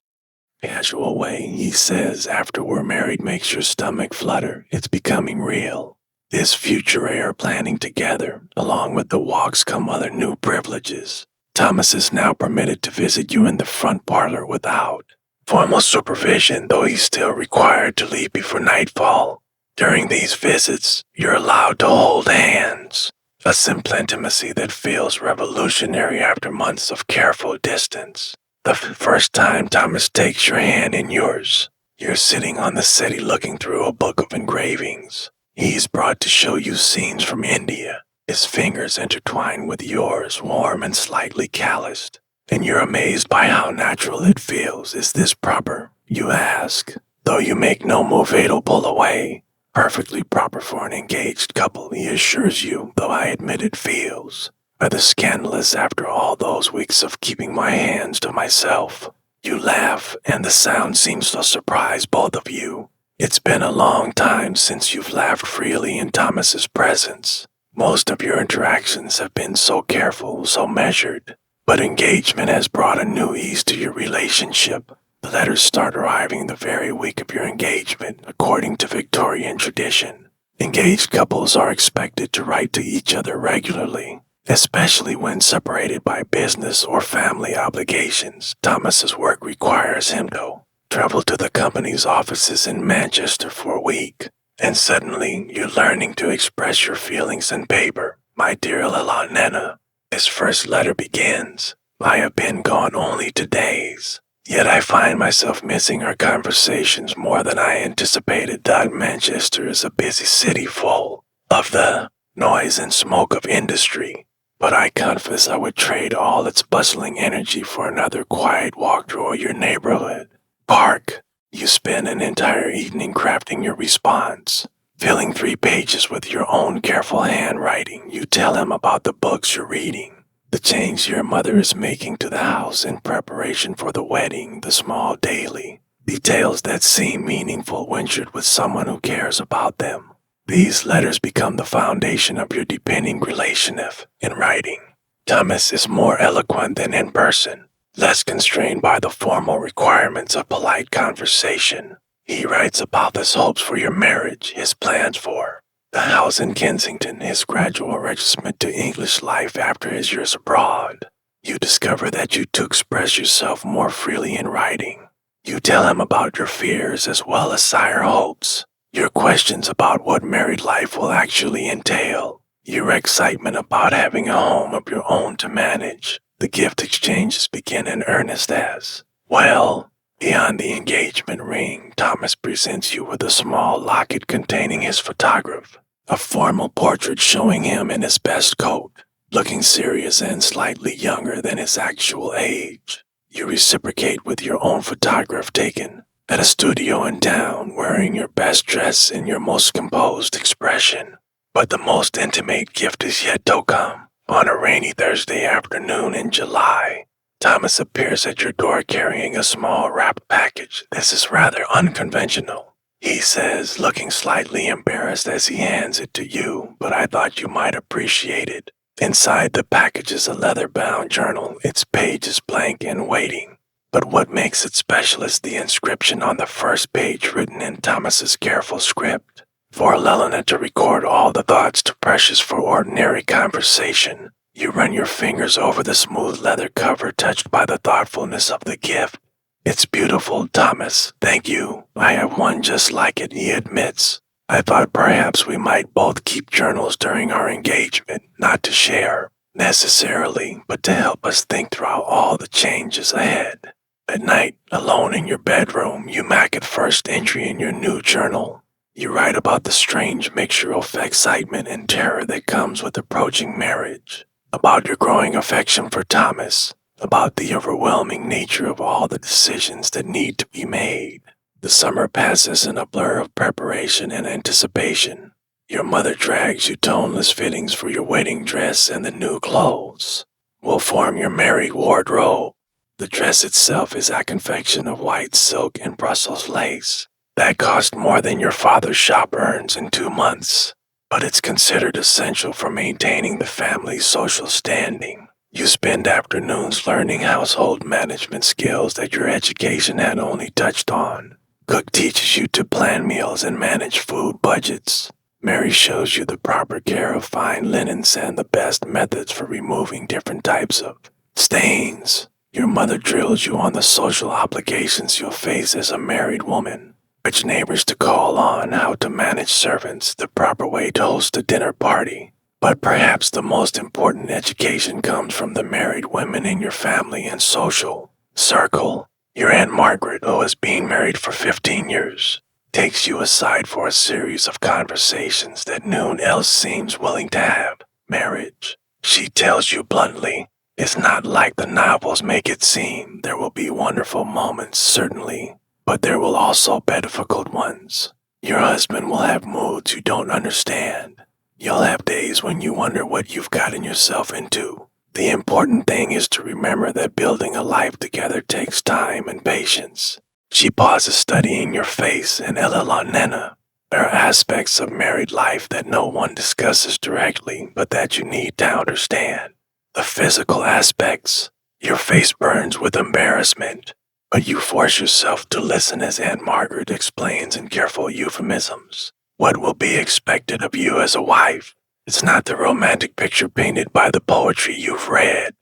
Casual way, he says, after we're married makes your stomach flutter. It's becoming real. This future air planning together, along with the walks come other new privileges. Thomas is now permitted to visit you in the front parlor without formal supervision, though he's still required to leave before nightfall. During these visits, you're allowed to hold hands, a simple intimacy that feels revolutionary after months of careful distance. The first time Thomas takes your hand in yours, you're sitting on the settee looking through a book of engravings. He's brought to show you scenes from India, his fingers intertwined with yours, warm and slightly calloused, and you're amazed by how natural it feels. Is this proper? You ask, though you make no move to pull away. Perfectly proper for an engaged couple, he assures you, though I admit it feels rather scandalous after all those weeks of keeping my hands to myself. You laugh, and the sound seems to surprise both of you. It's been a long time since you've laughed freely in Thomas's presence. Most of your interactions have been so careful, so measured. But engagement has brought a new ease to your relationship. The letters start arriving the very week of your engagement, according to Victorian tradition. Engaged couples are expected to write to each other regularly, especially when separated by business or family obligations. Thomas's work requires him to travel to the company's offices in Manchester for a week, and suddenly you're learning to express your feelings in paper. My dear Lala Nena, his first letter begins, I have been gone only 2 days, yet I find myself missing our conversations more than I anticipated. Manchester is a busy city full of the noise and smoke of industry, but I confess I would trade all its bustling energy for another quiet walk through your neighborhood. Park. You spend an entire evening crafting your response, filling 3 pages with your own careful handwriting. You tell him about the books you're reading, the change your mother is making to the house in preparation for the wedding, the small daily details that seem meaningful when shared with someone who cares about them. These letters become the foundation of your depending relationship. In writing, Thomas is more eloquent than in person, less constrained by the formal requirements of polite conversation. He writes about his hopes for your marriage, his plans for the house in Kensington, his gradual adjustment to English life after his years abroad. You discover that you to express yourself more freely in writing. You tell him about your fears as well as sire hopes, your questions about what married life will actually entail, your excitement about having a home of your own to manage. The gift exchanges begin in earnest as, well, beyond the engagement ring, Thomas presents you with a small locket containing his photograph, a formal portrait showing him in his best coat, looking serious and slightly younger than his actual age. You reciprocate with your own photograph taken at a studio in town, wearing your best dress and your most composed expression. But the most intimate gift is yet to come. On a rainy Thursday afternoon in July, Thomas appears at your door carrying a small wrapped package. This is rather unconventional, he says, looking slightly embarrassed as he hands it to you, but I thought you might appreciate it. Inside the package is a leather-bound journal, its pages blank and waiting. But what makes it special is the inscription on the first page written in Thomas's careful script. For Lelena to record all the thoughts too precious for ordinary conversation, you run your fingers over the smooth leather cover, touched by the thoughtfulness of the gift. It's beautiful, Thomas. Thank you. I have one just like it, he admits. I thought perhaps we might both keep journals during our engagement, not to share, necessarily, but to help us think throughout all the changes ahead. At night, alone in your bedroom, you mark at first entry in your new journal. You write about the strange mixture of excitement and terror that comes with approaching marriage, about your growing affection for Thomas, about the overwhelming nature of all the decisions that need to be made. The summer passes in a blur of preparation and anticipation. Your mother drags you toneless fittings for your wedding dress, and the new clothes will form your married wardrobe. The dress itself is a confection of white silk and Brussels lace that cost more than your father's shop earns in 2 months, but it's considered essential for maintaining the family's social standing. You spend afternoons learning household management skills that your education had only touched on. Cook teaches you to plan meals and manage food budgets. Mary shows you the proper care of fine linens and the best methods for removing different types of stains. Your mother drills you on the social obligations you'll face as a married woman, which neighbors to call on, how to manage servants, the proper way to host a dinner party. But perhaps the most important education comes from the married women in your family and social circle. Your Aunt Margaret, who has been married for 15 years, takes you aside for a series of conversations that no one else seems willing to have. Marriage, she tells you bluntly, is not like the novels make it seem. There will be wonderful moments, certainly, but there will also be difficult ones. Your husband will have moods you don't understand. You'll have days when you wonder what you've gotten yourself into. The important thing is to remember that building a life together takes time and patience. She pauses, studying your face, and Ella Nena. There are aspects of married life that no one discusses directly, but that you need to understand. The physical aspects. Your face burns with embarrassment, but you force yourself to listen as Aunt Margaret explains in careful euphemisms what will be expected of you as a wife. It's not the romantic picture painted by the poetry you've read,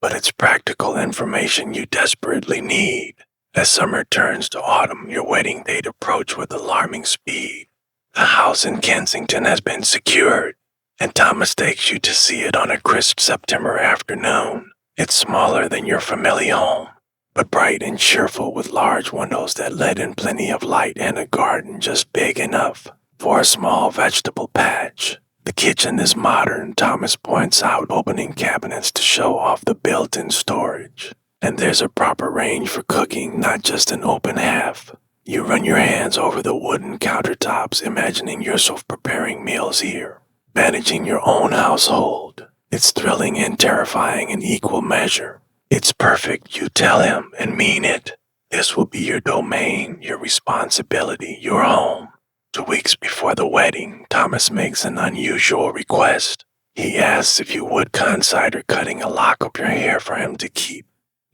but it's practical information you desperately need. As summer turns to autumn, your wedding date approaches with alarming speed. The house in Kensington has been secured, and Thomas takes you to see it on a crisp September afternoon. It's smaller than your familiar home, but bright and cheerful, with large windows that let in plenty of light and a garden just big enough for a small vegetable patch. The kitchen is modern, Thomas points out, opening cabinets to show off the built-in storage. And there's a proper range for cooking, not just an open half. You run your hands over the wooden countertops, imagining yourself preparing meals here, managing your own household. It's thrilling and terrifying in equal measure. It's perfect, you tell him, and mean it. This will be your domain, your responsibility, your home. 2 weeks before the wedding, Thomas makes an unusual request. He asks if you would consider cutting a lock of your hair for him to keep,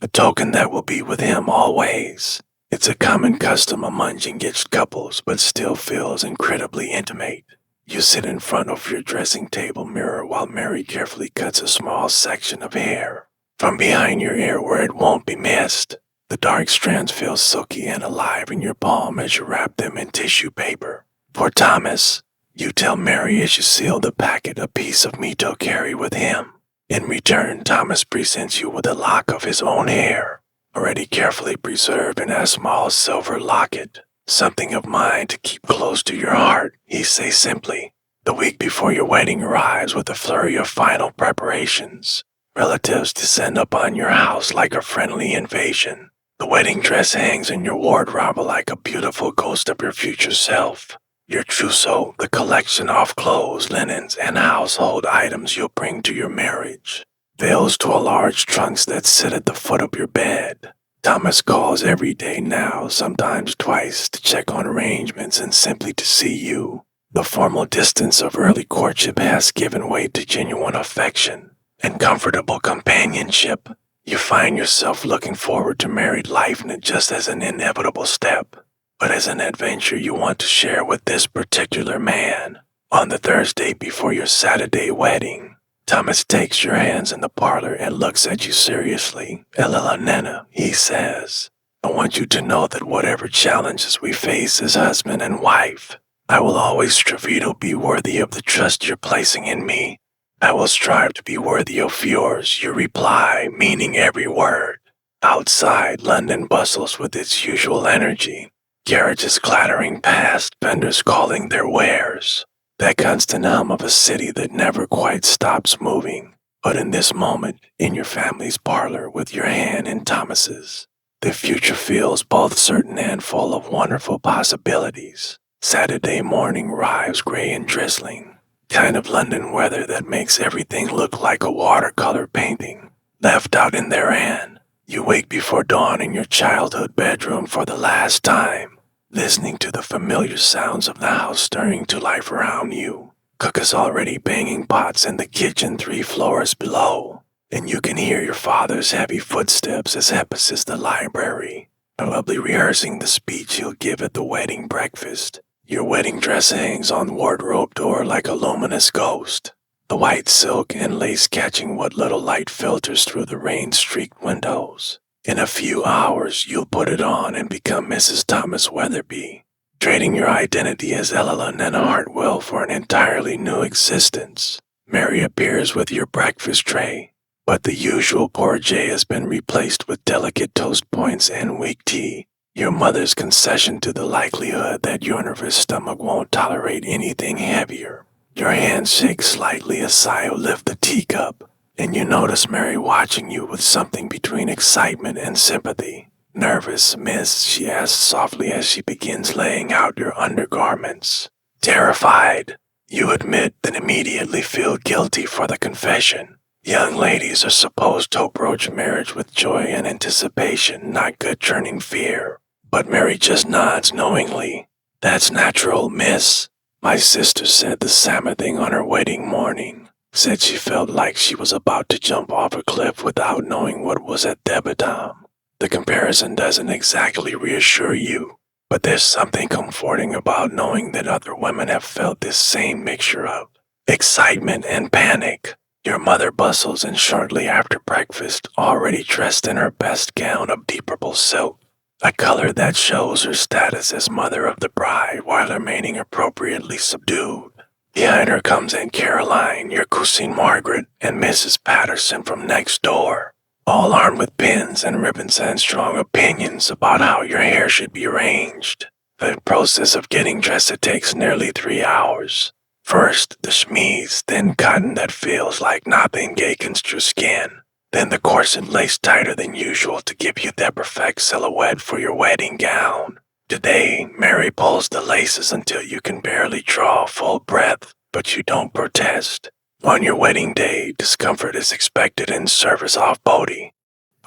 a token that will be with him always. It's a common custom among engaged couples, but still feels incredibly intimate. You sit in front of your dressing table mirror while Mary carefully cuts a small section of hair from behind your ear where it won't be missed. The dark strands feel silky and alive in your palm as you wrap them in tissue paper. For Thomas, you tell Mary as you seal the packet, a piece of meat to carry with him. In return, Thomas presents you with a lock of his own hair, already carefully preserved in a small silver locket. Something of mine to keep close to your heart, he says simply. The week before your wedding arrives with a flurry of final preparations. Relatives descend upon your house like a friendly invasion. The wedding dress hangs in your wardrobe like a beautiful ghost of your future self. Your trousseau, the collection of clothes, linens, and household items you'll bring to your marriage. Veils to a large trunks that sit at the foot of your bed. Thomas calls every day now, sometimes twice, to check on arrangements and simply to see you. The formal distance of early courtship has given way to genuine affection and comfortable companionship. You find yourself looking forward to married life not just as an inevitable step, but as an adventure you want to share with this particular man. On the Thursday before your Saturday wedding, Thomas takes your hands in the parlor and looks at you seriously. Elila Nena, he says, I want you to know that whatever challenges we face as husband and wife, I will always strive to be worthy of the trust you're placing in me. I will strive to be worthy of yours, you reply, meaning every word. Outside, London bustles with its usual energy. Carriages clattering past, vendors calling their wares. That constant hum of a city that never quite stops moving. But in this moment, in your family's parlor with your hand in Thomas's, the future feels both certain and full of wonderful possibilities. Saturday morning arrives gray and drizzling. Kind of London weather that makes everything look like a watercolor painting, left out in their hand. You wake before dawn in your childhood bedroom for the last time, listening to the familiar sounds of the house stirring to life around you. Cook is already banging pots in the kitchen 3 floors below, and you can hear your father's heavy footsteps as he passes the library, probably rehearsing the speech he'll give at the wedding breakfast. Your wedding dress hangs on the wardrobe door like a luminous ghost, the white silk and lace catching what little light filters through the rain-streaked windows. In a few hours, you'll put it on and become Mrs. Thomas Weatherby, trading your identity as Elila Nena Hartwell for an entirely new existence. Mary appears with your breakfast tray, but the usual porridge has been replaced with delicate toast points and weak tea. Your mother's concession to the likelihood that your nervous stomach won't tolerate anything heavier. Your hand shakes slightly as Sayo lifts the teacup, and you notice Mary watching you with something between excitement and sympathy. Nervous, miss, she asks softly as she begins laying out your undergarments. Terrified, you admit, then immediately feel guilty for the confession. Young ladies are supposed to approach marriage with joy and anticipation, not gut-churning fear. But Mary just nods knowingly. That's natural, miss. My sister said the same thing on her wedding morning. Said she felt like she was about to jump off a cliff without knowing what was at bedtime. The comparison doesn't exactly reassure you, but there's something comforting about knowing that other women have felt this same mixture of excitement and panic. Your mother bustles in shortly after breakfast, already dressed in her best gown of deep purple silk, a color that shows her status as mother of the bride while remaining appropriately subdued. Behind her comes Aunt Caroline, your cousine Margaret, and Mrs. Patterson from next door, all armed with pins and ribbons and strong opinions about how your hair should be arranged. The process of getting dressed takes nearly 3 hours. First, the chemise, thin cotton that feels like nothing against your skin. Then the corset laced tighter than usual to give you that perfect silhouette for your wedding gown. Today, Mary pulls the laces until you can barely draw a full breath, but you don't protest. On your wedding day, discomfort is expected in service off-body.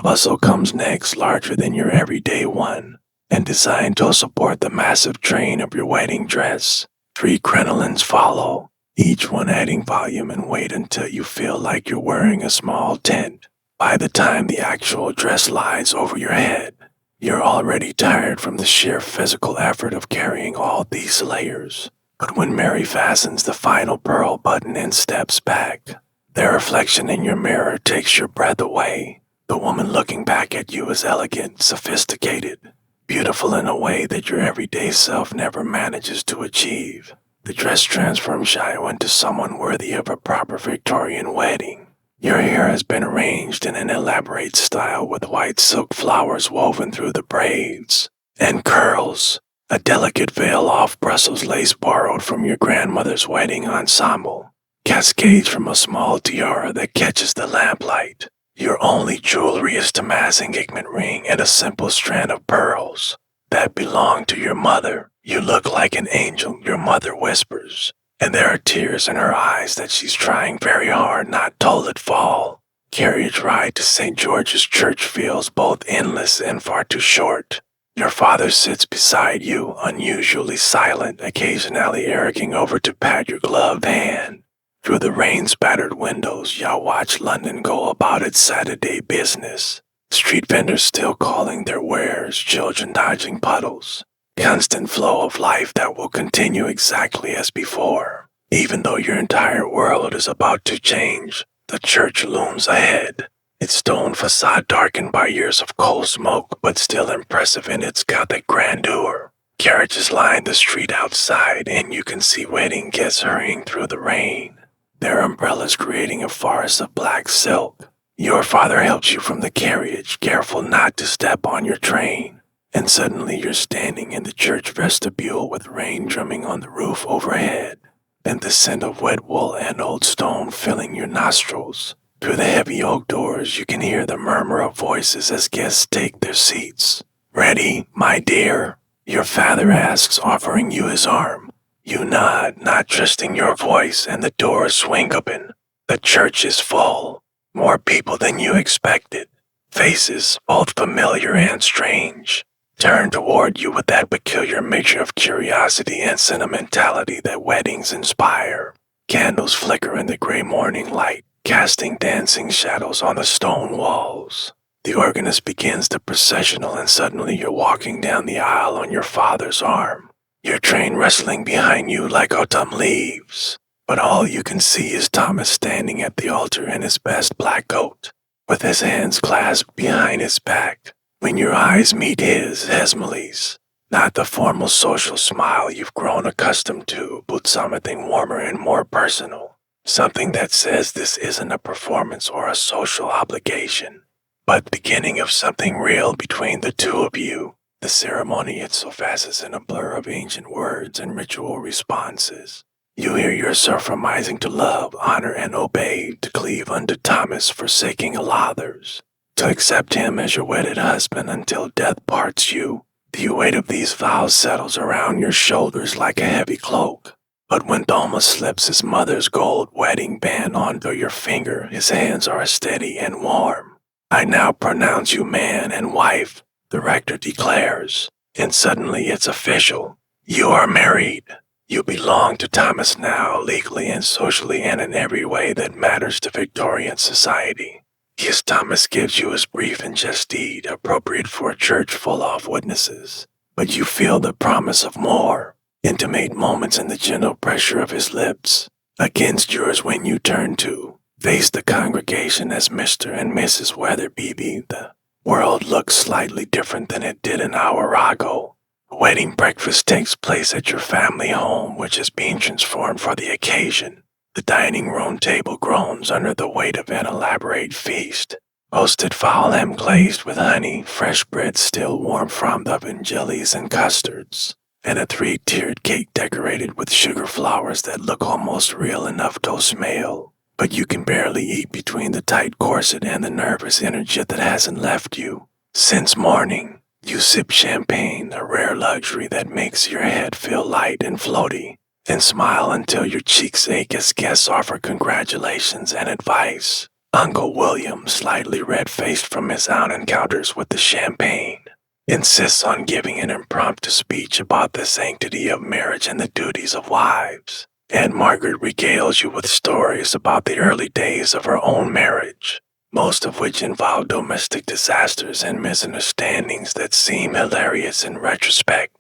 Bustle comes next, larger than your everyday one, and designed to support the massive train of your wedding dress. 3 crinolines follow, each one adding volume and weight until you feel like you're wearing a small tent. By the time the actual dress lies over your head, you're already tired from the sheer physical effort of carrying all these layers. But when Mary fastens the final pearl button and steps back, their reflection in your mirror takes your breath away. The woman looking back at you is elegant, sophisticated, beautiful in a way that your everyday self never manages to achieve. The dress transforms Shayo into someone worthy of a proper Victorian wedding. Your hair has been arranged in an elaborate style with white silk flowers woven through the braids, and curls, a delicate veil of Brussels lace borrowed from your grandmother's wedding ensemble, cascades from a small tiara that catches the lamplight. Your only jewelry is Tomas' engagement ring and a simple strand of pearls that belong to your mother. You look like an angel, your mother whispers, and there are tears in her eyes that she's trying very hard not to let fall. Carriage ride to St. George's Church feels both endless and far too short. Your father sits beside you, unusually silent, occasionally erring over to pat your gloved hand. Through the rain-spattered windows, y'all watch London go about its Saturday business. Street vendors still calling their wares, children dodging puddles. Constant flow of life that will continue exactly as before. Even though your entire world is about to change, the church looms ahead. Its stone facade darkened by years of coal smoke, but still impressive in its Gothic grandeur. Carriages line the street outside, and you can see wedding guests hurrying through the rain, their umbrellas creating a forest of black silk. Your father helps you from the carriage, careful not to step on your train, and suddenly you're standing in the church vestibule with rain drumming on the roof overhead, and the scent of wet wool and old stone filling your nostrils. Through the heavy oak doors, you can hear the murmur of voices as guests take their seats. "Ready, my dear?" Your father asks, offering you his arm. You nod, not trusting your voice, and the doors swing open. The church is full. More people than you expected. Faces, both familiar and strange, turn toward you with that peculiar mixture of curiosity and sentimentality that weddings inspire. Candles flicker in the gray morning light, casting dancing shadows on the stone walls. The organist begins the processional, and suddenly you're walking down the aisle on your father's arm, your train rustling behind you like autumn leaves. But all you can see is Thomas standing at the altar in his best black coat, with his hands clasped behind his back. When your eyes meet his, Esme's, not the formal social smile you've grown accustomed to, but something warmer and more personal. Something that says this isn't a performance or a social obligation, but the beginning of something real between the two of you. The ceremony itself passes in a blur of ancient words and ritual responses. You hear yourself reminding to love, honor, and obey, to cleave unto Thomas, forsaking all others, to accept him as your wedded husband until death parts you. The weight of these vows settles around your shoulders like a heavy cloak. But when Thomas slips his mother's gold wedding band onto your finger, his hands are steady and warm. "I now pronounce you man and wife," the rector declares, and suddenly it's official. You are married. You belong to Thomas now, legally and socially and in every way that matters to Victorian society. Yes, Thomas gives you his brief and just deed, appropriate for a church full of witnesses. But you feel the promise of more. Intimate moments in the gentle pressure of his lips against yours when you turn to face the congregation as Mr. and Mrs. Weatherby. The world looks slightly different than it did an hour ago. The wedding breakfast takes place at your family home, which is being transformed for the occasion. The dining room table groans under the weight of an elaborate feast. Roasted fowl ham glazed with honey, fresh bread still warm from the oven, jellies and custards, and a 3-tiered cake decorated with sugar flowers that look almost real enough to smell. But you can barely eat between the tight corset and the nervous energy that hasn't left you since morning. You sip champagne, a rare luxury that makes your head feel light and floaty, and smile until your cheeks ache as guests offer congratulations and advice. Uncle William, slightly red-faced from his own encounters with the champagne, insists on giving an impromptu speech about the sanctity of marriage and the duties of wives. Aunt Margaret regales you with stories about the early days of her own marriage, most of which involve domestic disasters and misunderstandings that seem hilarious in retrospect,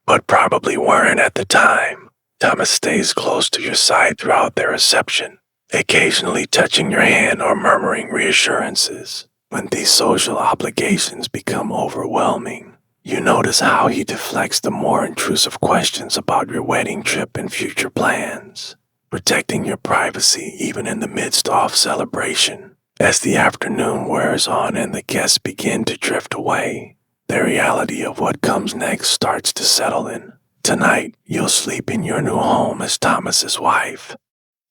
but probably weren't at the time. Thomas stays close to your side throughout their reception, occasionally touching your hand or murmuring reassurances. When these social obligations become overwhelming, you notice how he deflects the more intrusive questions about your wedding trip and future plans, protecting your privacy even in the midst of celebration. As the afternoon wears on and the guests begin to drift away, the reality of what comes next starts to settle in. Tonight, you'll sleep in your new home as Thomas's wife.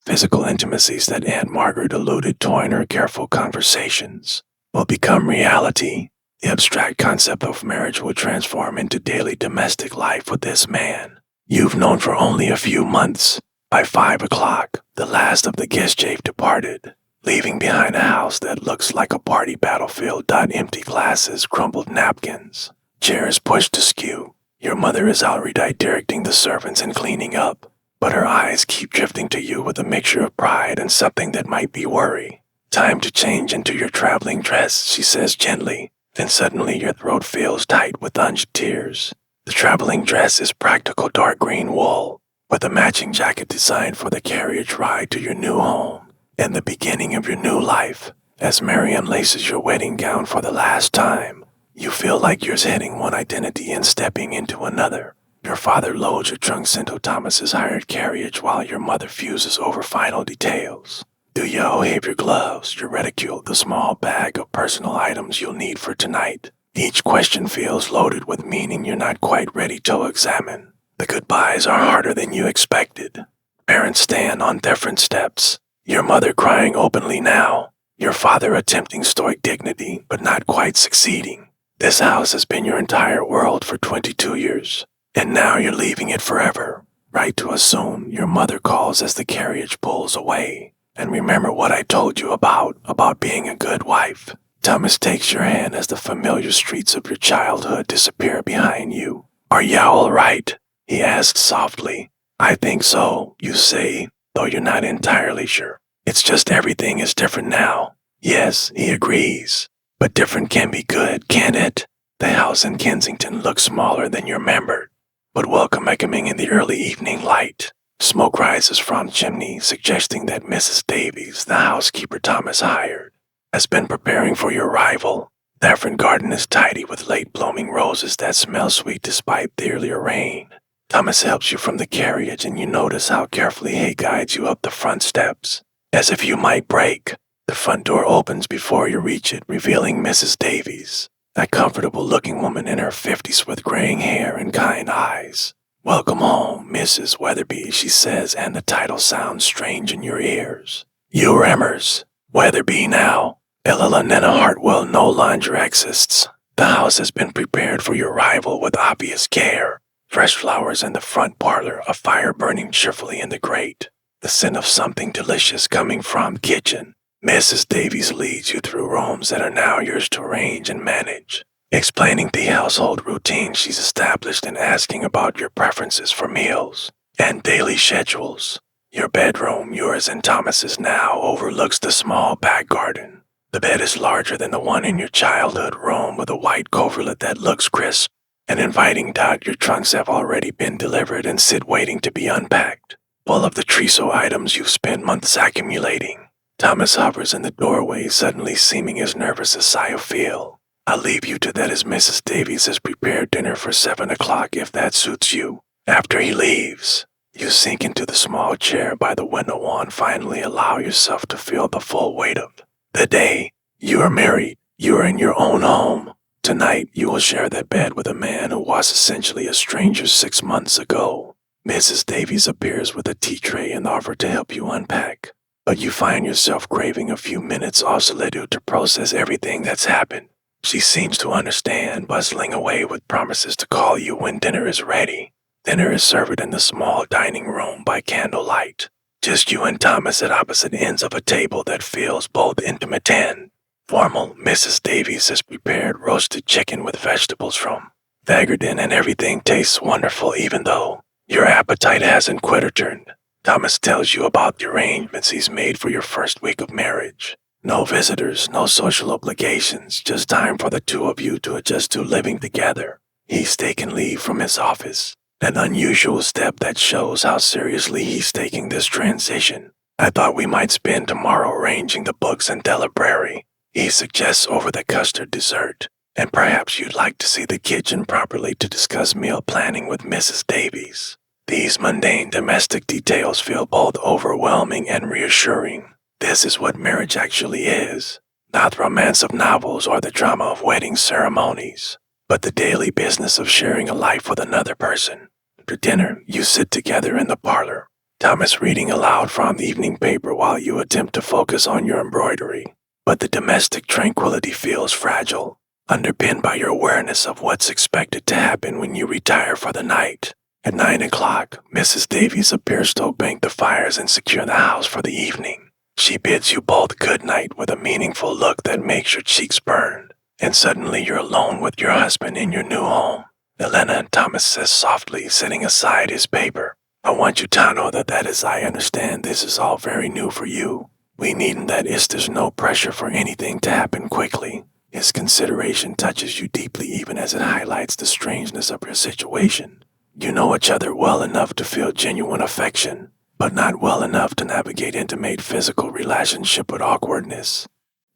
physical intimacies that Aunt Margaret alluded to in her careful conversations will become reality. The abstract concept of marriage will transform into daily domestic life with this man you've known for only a few months. By 5 o'clock, the last of the guests have departed, leaving behind a house that looks like a party battlefield. Empty glasses, crumpled napkins, chairs pushed askew. Your mother is out redirecting the servants and cleaning up, but her eyes keep drifting to you with a mixture of pride and something that might be worry. Time to change into your traveling dress, she says gently. Then suddenly your throat feels tight with unshed tears. The traveling dress is practical dark green wool, with a matching jacket designed for the carriage ride to your new home and the beginning of your new life. As Mary unlaces your wedding gown for the last time, you feel like you're shedding one identity and stepping into another. Your father loads your trunks into Thomas's hired carriage while your mother fuses over final details. Do you have your gloves, your reticule, the small bag of personal items you'll need for tonight? Each question feels loaded with meaning you're not quite ready to examine. The goodbyes are harder than you expected. Parents stand on different steps, your mother crying openly now, your father attempting stoic dignity but not quite succeeding. This house has been your entire world for 22 years, and now you're leaving it forever. Write to us soon, your mother calls as the carriage pulls away. And remember what I told you about being a good wife. Thomas takes your hand as the familiar streets of your childhood disappear behind you. Are you all right? He asks softly. I think so, you say, though you're not entirely sure. It's just everything is different now. Yes, he agrees. But different can be good, can't it? The house in Kensington looks smaller than you remembered, but welcoming in the early evening light. Smoke rises from the chimney, suggesting that Mrs. Davies, the housekeeper Thomas hired, has been preparing for your arrival. The front garden is tidy with late-blooming roses that smell sweet despite the earlier rain. Thomas helps you from the carriage, and you notice how carefully he guides you up the front steps, as if you might break. The front door opens before you reach it, revealing Mrs. Davies, a comfortable-looking woman in her 50s with graying hair and kind eyes. Welcome home, Mrs. Weatherby, she says, and the title sounds strange in your ears. You Remmers, Weatherby now. Nina Hartwell no longer exists. The house has been prepared for your arrival with obvious care. Fresh flowers in the front parlor, a fire burning cheerfully in the grate. The scent of something delicious coming from the kitchen. Mrs. Davies leads you through rooms that are now yours to arrange and manage, explaining the household routine she's established and asking about your preferences for meals and daily schedules. Your bedroom, yours and Thomas's now, overlooks the small back garden. The bed is larger than the one in your childhood room with a white coverlet that looks crisp and inviting. Your trunks have already been delivered and sit waiting to be unpacked, full of the trousseau items you've spent months accumulating. Thomas hovers in the doorway, suddenly seeming as nervous as I feel. I'll leave you to that as Mrs. Davies has prepared dinner for 7 o'clock if that suits you. After he leaves, you sink into the small chair by the window and finally allow yourself to feel the full weight of the day. You are married. You are in your own home. Tonight, you will share that bed with a man who was essentially a stranger 6 months ago. Mrs. Davies appears with a tea tray and offers to help you unpack, but you find yourself craving a few minutes of solitude to process everything that's happened. She seems to understand, bustling away with promises to call you when dinner is ready. Dinner is served in the small dining room by candlelight. Just you and Thomas at opposite ends of a table that feels both intimate and formal. Mrs. Davies has prepared roasted chicken with vegetables from Vagerden, and everything tastes wonderful even though your appetite hasn't quite returned. Thomas tells you about the arrangements he's made for your first week of marriage. No visitors, no social obligations, just time for the two of you to adjust to living together. He's taken leave from his office, an unusual step that shows how seriously he's taking this transition. I thought we might spend tomorrow arranging the books in the library, he suggests over the custard dessert, and perhaps you'd like to see the kitchen properly to discuss meal planning with Mrs. Davies. These mundane domestic details feel both overwhelming and reassuring. This is what marriage actually is, not the romance of novels or the drama of wedding ceremonies, but the daily business of sharing a life with another person. After dinner, you sit together in the parlor, Thomas reading aloud from the evening paper while you attempt to focus on your embroidery. But the domestic tranquility feels fragile, underpinned by your awareness of what's expected to happen when you retire for the night. At 9 o'clock, Mrs. Davies appears to bank the fires and secure the house for the evening. She bids you both good night with a meaningful look that makes your cheeks burn, and suddenly you're alone with your husband in your new home. Elena, Thomas says softly, setting aside his paper. I want you to know that as I understand, this is all very new for you. We needn't that there's no pressure for anything to happen quickly. His consideration touches you deeply even as it highlights the strangeness of your situation. You know each other well enough to feel genuine affection, but not well enough to navigate intimate physical relationship with awkwardness.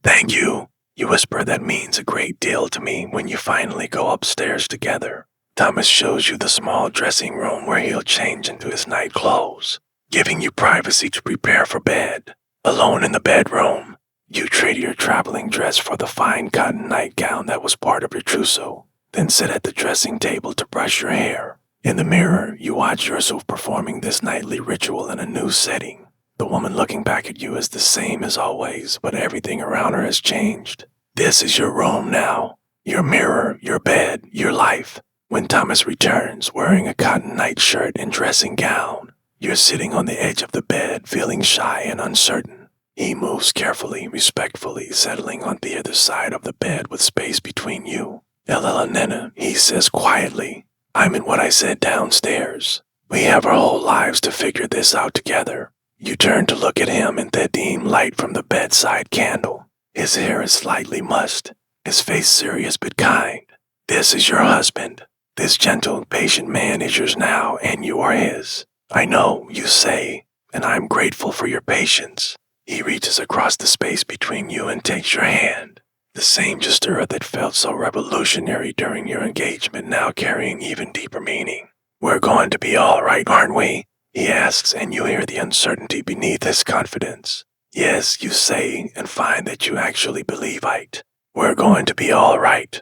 Thank you, you whisper. That means a great deal to me. When you finally go upstairs together, Thomas shows you the small dressing room where he'll change into his night clothes, giving you privacy to prepare for bed. Alone in the bedroom, you trade your traveling dress for the fine cotton nightgown that was part of your trousseau, then sit at the dressing table to brush your hair. In the mirror, you watch yourself performing this nightly ritual in a new setting. The woman looking back at you is the same as always, but everything around her has changed. This is your room now, your mirror, your bed, your life. When Thomas returns, wearing a cotton nightshirt and dressing gown, you're sitting on the edge of the bed, feeling shy and uncertain. He moves carefully, respectfully, settling on the other side of the bed with space between you. Elena, he says quietly, I'm in what I said downstairs. We have our whole lives to figure this out together. You turn to look at him in the dim light from the bedside candle. His hair is slightly mussed, his face serious but kind. This is your husband. This gentle, patient man is yours now, and you are his. I know, you say, and I'm grateful for your patience. He reaches across the space between you and takes your hand. The same gesture that felt so revolutionary during your engagement now carrying even deeper meaning. We're going to be all right, aren't we? He asks, and you hear the uncertainty beneath his confidence. Yes, you say, and find that you actually believe it. We're going to be all right.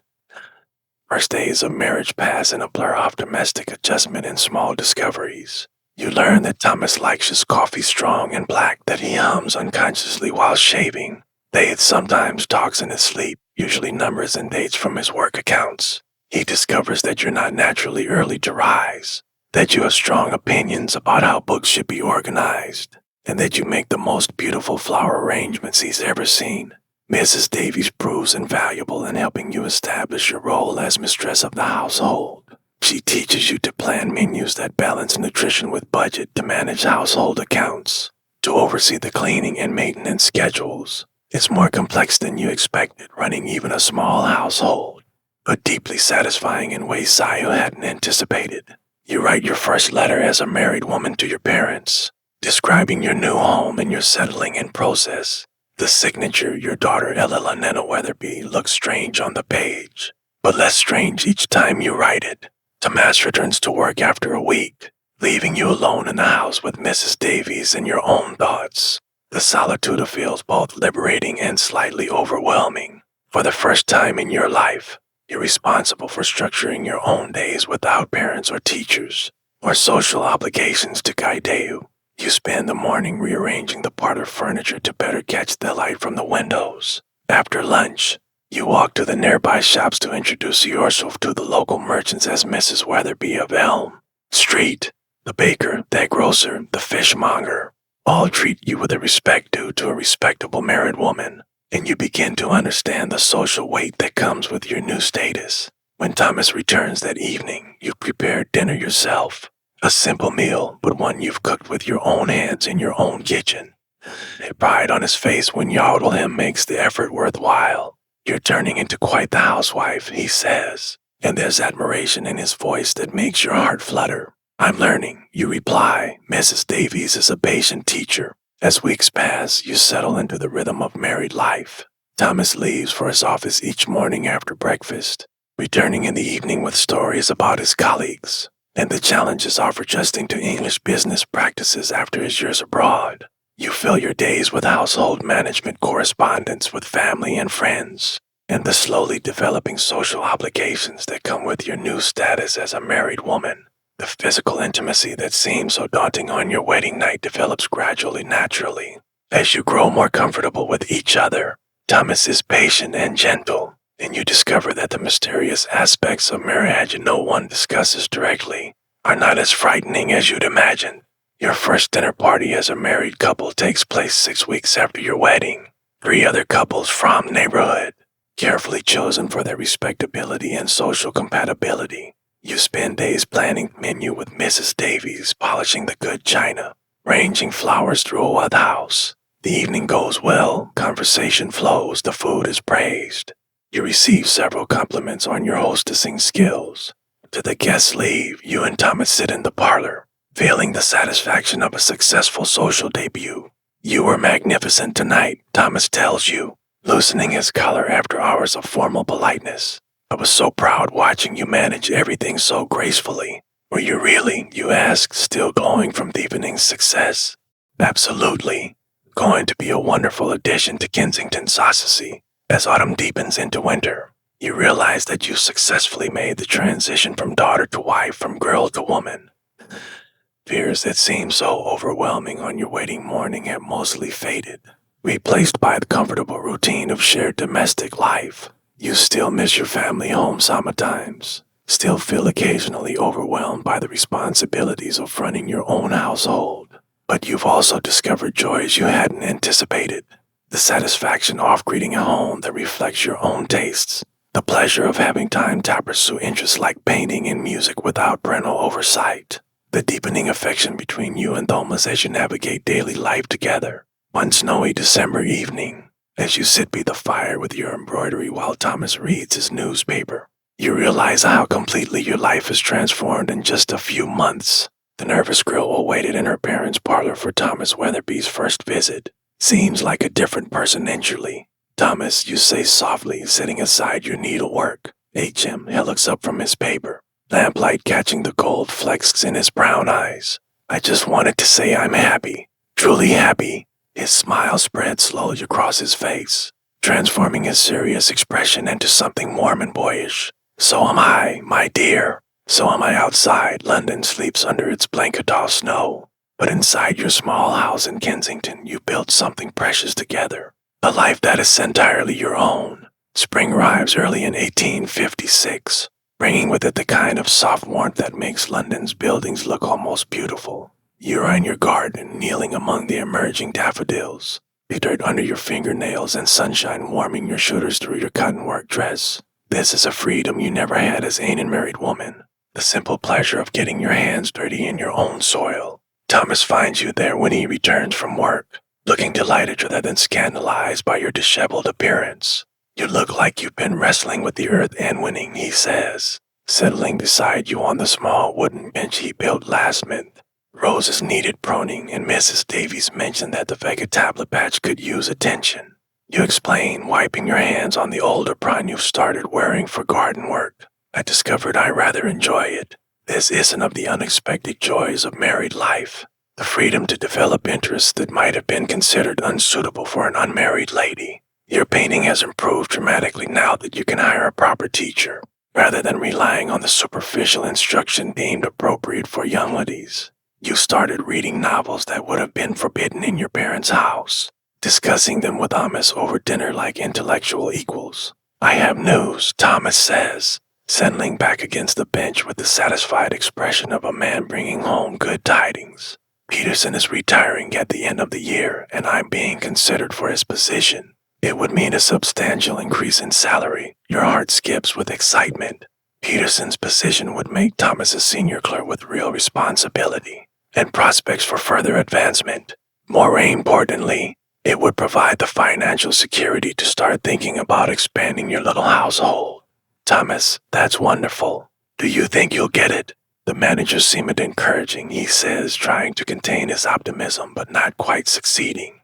First days of marriage pass in a blur of domestic adjustment and small discoveries. You learn that Thomas likes his coffee strong and black, that he hums unconsciously while shaving. That he sometimes talks in his sleep, usually numbers and dates from his work accounts. He discovers that you're not naturally early to rise, that you have strong opinions about how books should be organized, and that you make the most beautiful flower arrangements he's ever seen. Mrs. Davies proves invaluable in helping you establish your role as mistress of the household. She teaches you to plan menus that balance nutrition with budget, to manage household accounts, to oversee the cleaning and maintenance schedules. It's more complex than you expected, running even a small household, but deeply satisfying in ways Sayo hadn't anticipated. You write your first letter as a married woman to your parents, describing your new home and your settling in process. The signature, your daughter Elena Weatherby, looks strange on the page, but less strange each time you write it. Tomas returns to work after a week, leaving you alone in the house with Mrs. Davies and your own thoughts. The solitude feels both liberating and slightly overwhelming. For the first time in your life, you're responsible for structuring your own days without parents or teachers, or social obligations to guide you. You spend the morning rearranging the parlor furniture to better catch the light from the windows. After lunch, you walk to the nearby shops to introduce yourself to the local merchants as Mrs. Weatherby of Elm Street. The baker, the grocer, the fishmonger, all treat you with the respect due to a respectable married woman, and you begin to understand the social weight that comes with your new status. When Thomas returns that evening, you've prepared dinner yourself. A simple meal, but one you've cooked with your own hands in your own kitchen. A pride on his face when you yodel him makes the effort worthwhile. You're turning into quite the housewife, he says, and there's admiration in his voice that makes your heart flutter. I'm learning, you reply. Mrs. Davies is a patient teacher. As weeks pass, you settle into the rhythm of married life. Thomas leaves for his office each morning after breakfast, returning in the evening with stories about his colleagues and the challenges of adjusting to English business practices after his years abroad. You fill your days with household management correspondence with family and friends, and the slowly developing social obligations that come with your new status as a married woman. The physical intimacy that seemed so daunting on your wedding night develops gradually, naturally. As you grow more comfortable with each other, Thomas is patient and gentle, and you discover that the mysterious aspects of marriage no one discusses directly are not as frightening as you'd imagined. Your first dinner party as a married couple takes place 6 weeks after your wedding. 3 other couples from the neighborhood, carefully chosen for their respectability and social compatibility. You spend days planning the menu with Mrs. Davies, polishing the good china, arranging flowers throughout the house. The evening goes well, conversation flows, the food is praised. You receive several compliments on your hostessing skills. To the guests leave, you and Thomas sit in the parlor, feeling the satisfaction of a successful social debut. You were magnificent tonight, Thomas tells you, loosening his collar after hours of formal politeness. I was so proud watching you manage everything so gracefully. Were you really, you ask, still glowing from the evening's success? Absolutely. Going to be a wonderful addition to Kensington society. As autumn deepens into winter, you realize that you successfully made the transition from daughter to wife, from girl to woman. Fears that seemed so overwhelming on your wedding morning have mostly faded, replaced by the comfortable routine of shared domestic life. You still miss your family home sometimes, still feel occasionally overwhelmed by the responsibilities of running your own household. But you've also discovered joys you hadn't anticipated. The satisfaction of greeting a home that reflects your own tastes. The pleasure of having time to pursue interests like painting and music without parental oversight. The deepening affection between you and Thomas as you navigate daily life together. One snowy December evening, as you sit by the fire with your embroidery while Thomas reads his newspaper, you realize how completely your life is transformed in just a few months. The nervous girl awaited in her parents' parlor for Thomas Weatherby's first visit. Seems like a different person inwardly. Thomas, you say softly, setting aside your needlework. H.M. He looks up from his paper, lamplight catching the cold flecks in his brown eyes. I just wanted to say I'm happy, truly happy. His smile spread slowly across his face, transforming his serious expression into something warm and boyish. So am I, my dear. So am I outside. London sleeps under its blanket of snow. But inside your small house in Kensington, you built something precious together. A life that is entirely your own. Spring arrives early in 1856, bringing with it the kind of soft warmth that makes London's buildings look almost beautiful. You are in your garden, kneeling among the emerging daffodils, the dirt under your fingernails and sunshine warming your shoulders through your cotton-work dress. This is a freedom you never had as an unmarried woman. The simple pleasure of getting your hands dirty in your own soil. Thomas finds you there when he returns from work, looking delighted rather than scandalized by your disheveled appearance. You look like you've been wrestling with the earth and winning, he says, settling beside you on the small wooden bench he built last month. Roses needed pruning, and Mrs. Davies mentioned that the vegetable patch could use attention. You explain, wiping your hands on the old apron you've started wearing for garden work. I discovered I rather enjoy it. This isn't of the unexpected joys of married life. The freedom to develop interests that might have been considered unsuitable for an unmarried lady. Your painting has improved dramatically now that you can hire a proper teacher, rather than relying on the superficial instruction deemed appropriate for young ladies. You started reading novels that would have been forbidden in your parents' house, discussing them with Thomas over dinner like intellectual equals. I have news, Thomas says, settling back against the bench with the satisfied expression of a man bringing home good tidings. Peterson is retiring at the end of the year, and I'm being considered for his position. It would mean a substantial increase in salary. Your heart skips with excitement. Peterson's position would make Thomas a senior clerk with real responsibility and prospects for further advancement. More importantly, it would provide the financial security to start thinking about expanding your little household. Thomas, that's wonderful. Do you think you'll get it? The manager seemed encouraging, he says, trying to contain his optimism but not quite succeeding.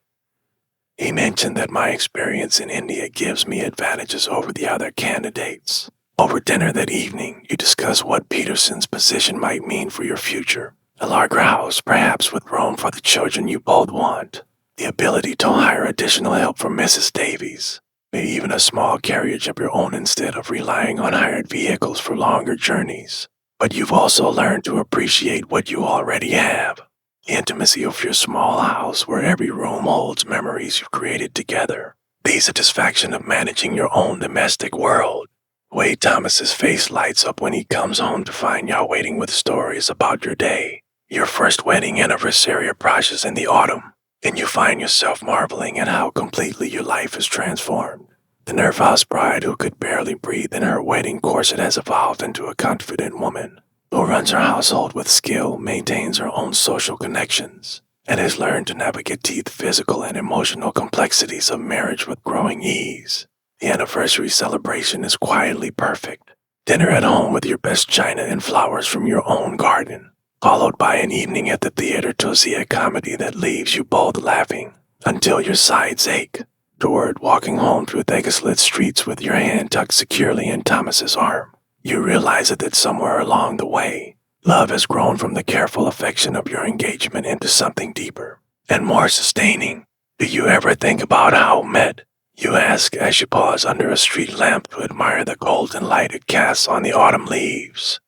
He mentioned that my experience in India gives me advantages over the other candidates. Over dinner that evening, you discuss what Peterson's position might mean for your future. A larger house, perhaps with room for the children you both want. The ability to hire additional help from Mrs. Davies. Maybe even a small carriage of your own instead of relying on hired vehicles for longer journeys. But you've also learned to appreciate what you already have. The intimacy of your small house where every room holds memories you've created together. The satisfaction of managing your own domestic world. Wade Thomas's face lights up when he comes home to find y'all waiting with stories about your day. Your first wedding anniversary approaches in the autumn, and you find yourself marveling at how completely your life is transformed. The nerve-house bride who could barely breathe in her wedding corset has evolved into a confident woman who runs her household with skill, maintains her own social connections, and has learned to navigate the physical and emotional complexities of marriage with growing ease. The anniversary celebration is quietly perfect. Dinner at home with your best china and flowers from your own garden, followed by an evening at the theater to see a comedy that leaves you both laughing until your sides ache. Toward walking home through thick-lit streets with your hand tucked securely in Thomas's arm, you realize that somewhere along the way, love has grown from the careful affection of your engagement into something deeper and more sustaining. Do you ever think about how it met? You ask as you pause under a street lamp to admire the golden light it casts on the autumn leaves.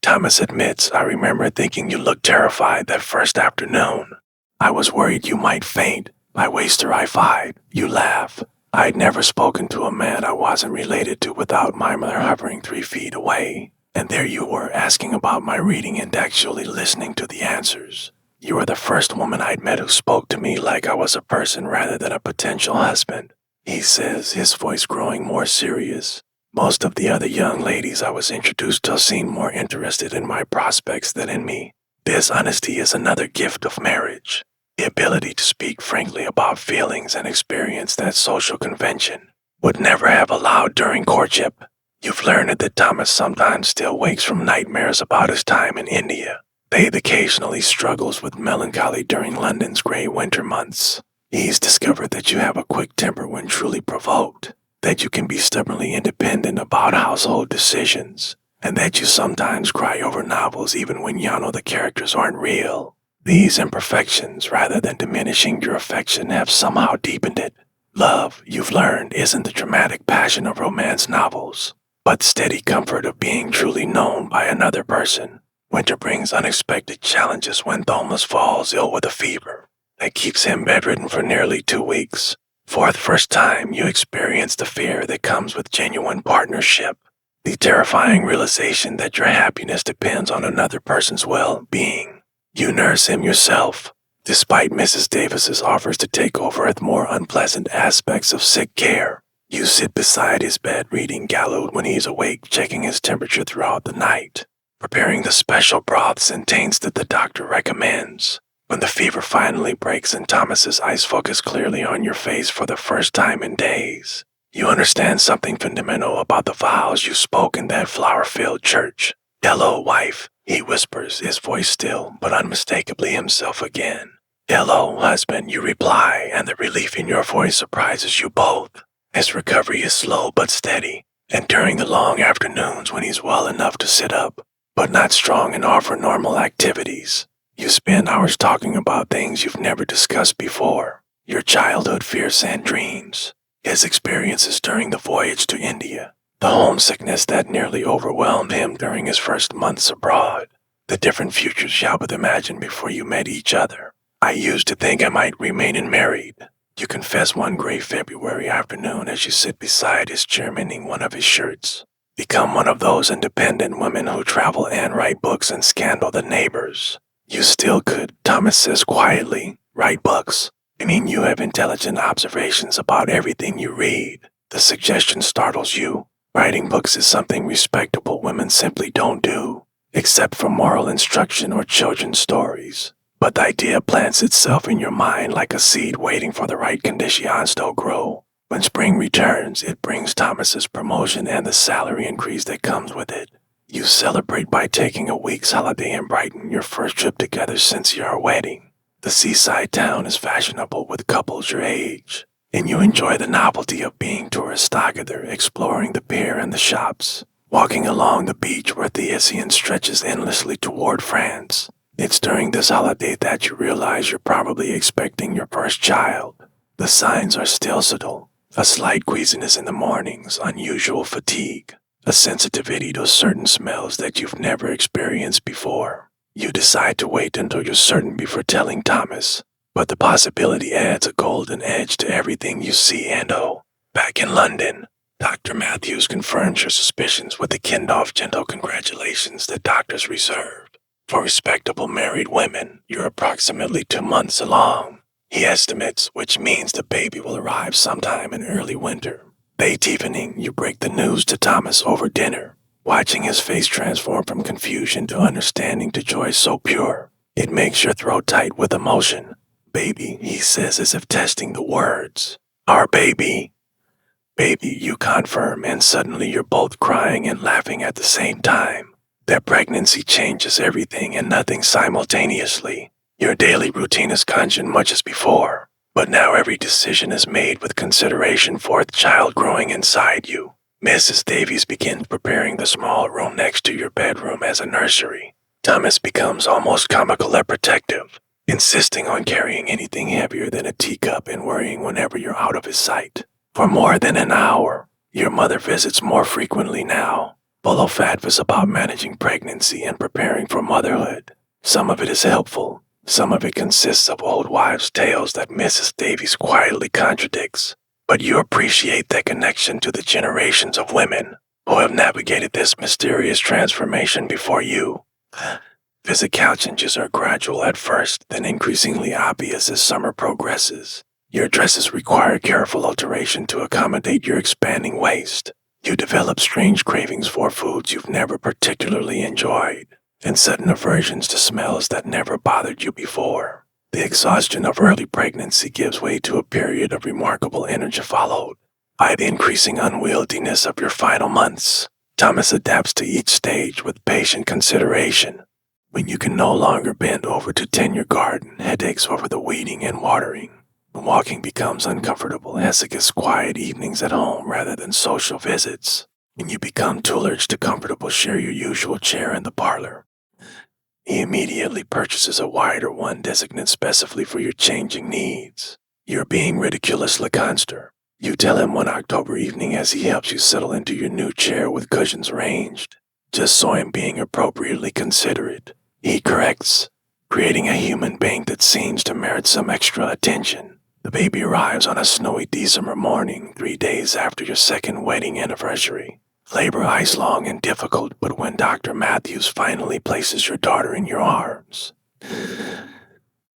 Thomas admits, I remember thinking you looked terrified that first afternoon. I was worried you might faint. I waster I fied. You laugh. I'd never spoken to a man I wasn't related to without my mother hovering 3 feet away. And there you were asking about my reading and actually listening to the answers. You were the first woman I'd met who spoke to me like I was a person rather than a potential husband. He says, his voice growing more serious. Most of the other young ladies I was introduced to seemed more interested in my prospects than in me. This honesty is another gift of marriage. The ability to speak frankly about feelings and experience that social convention would never have allowed during courtship. You've learned that Thomas sometimes still wakes from nightmares about his time in India. Faith occasionally struggles with melancholy during London's gray winter months. He's discovered that you have a quick temper when truly provoked, that you can be stubbornly independent about household decisions, and that you sometimes cry over novels even when you know the characters aren't real. These imperfections, rather than diminishing your affection, have somehow deepened it. Love, you've learned, isn't the dramatic passion of romance novels, but the steady comfort of being truly known by another person. Winter brings unexpected challenges when Thomas falls ill with a fever that keeps him bedridden for nearly 2 weeks. For the first time, you experience the fear that comes with genuine partnership, the terrifying realization that your happiness depends on another person's well-being. You nurse him yourself, despite Mrs. Davis's offers to take over the more unpleasant aspects of sick care. You sit beside his bed reading Gallowed when he's awake, checking his temperature throughout the night, preparing the special broths and taints that the doctor recommends. When the fever finally breaks and Thomas's eyes focus clearly on your face for the first time in days, you understand something fundamental about the vows you spoke in that flower-filled church. Hello, wife, he whispers, his voice still, but unmistakably himself again. Hello, husband, you reply, and the relief in your voice surprises you both. His recovery is slow but steady, and during the long afternoons when he's well enough to sit up, but not strong enough for normal activities, you spend hours talking about things you've never discussed before, your childhood fears and dreams, his experiences during the voyage to India, the homesickness that nearly overwhelmed him during his first months abroad, the different futures y'all would imagine before you met each other. I used to think I might remain unmarried, you confess one gray February afternoon as you sit beside his chair mending one of his shirts. Become one of those independent women who travel and write books and scandal the neighbors. You still could, Thomas says quietly, write books. I mean, you have intelligent observations about everything you read. The suggestion startles you. Writing books is something respectable women simply don't do, except for moral instruction or children's stories. But the idea plants itself in your mind like a seed waiting for the right conditions to grow. When spring returns, it brings Thomas's promotion and the salary increase that comes with it. You celebrate by taking a week's holiday in Brighton, your first trip together since your wedding. The seaside town is fashionable with couples your age, and you enjoy the novelty of being tourist together, exploring the pier and the shops, walking along the beach where the Etiquette stretches endlessly toward France. It's during this holiday that you realize you're probably expecting your first child. The signs are still subtle. A slight queasiness in the mornings, unusual fatigue, a sensitivity to certain smells that you've never experienced before. You decide to wait until you're certain before telling Thomas, but the possibility adds a golden edge to everything you see and oh. Back in London, Dr. Matthews confirms your suspicions with a kind-off gentle congratulations that doctors reserve. For respectable married women, you're approximately 2 months along. He estimates, which means the baby will arrive sometime in early winter. Late evening, you break the news to Thomas over dinner, watching his face transform from confusion to understanding to joy so pure. It makes your throat tight with emotion. Baby, he says as if testing the words. Our baby. Baby, you confirm, and suddenly you're both crying and laughing at the same time. That pregnancy changes everything and nothing simultaneously. Your daily routine is constant much as before, but now every decision is made with consideration for the child growing inside you. Mrs. Davies begins preparing the small room next to your bedroom as a nursery. Thomas becomes almost comical and protective, insisting on carrying anything heavier than a teacup and worrying whenever you're out of his sight. For more than an hour, your mother visits more frequently now, full of advice about managing pregnancy and preparing for motherhood. Some of it is helpful. Some of it consists of old wives' tales that Mrs. Davies quietly contradicts, but you appreciate that connection to the generations of women who have navigated this mysterious transformation before you. Physical changes are gradual at first, then increasingly obvious as summer progresses. Your dresses require careful alteration to accommodate your expanding waist. You develop strange cravings for foods you've never particularly enjoyed, and sudden aversions to smells that never bothered you before. The exhaustion of early pregnancy gives way to a period of remarkable energy followed by the increasing unwieldiness of your final months. Thomas adapts to each stage with patient consideration. When you can no longer bend over to tend your garden, headaches over the weeding and watering. When walking becomes uncomfortable, Hezekiah's quiet evenings at home rather than social visits. When you become too allergic to comfortable share your usual chair in the parlor. He immediately purchases a wider one designated specifically for your changing needs. You're being ridiculously constant. You tell him one October evening as he helps you settle into your new chair with cushions arranged. Just saw him being appropriately considerate. He corrects, creating a human being that seems to merit some extra attention. The baby arrives on a snowy December morning, 3 days after your second wedding anniversary. Labor is long and difficult, but when Dr. Matthews finally places your daughter in your arms,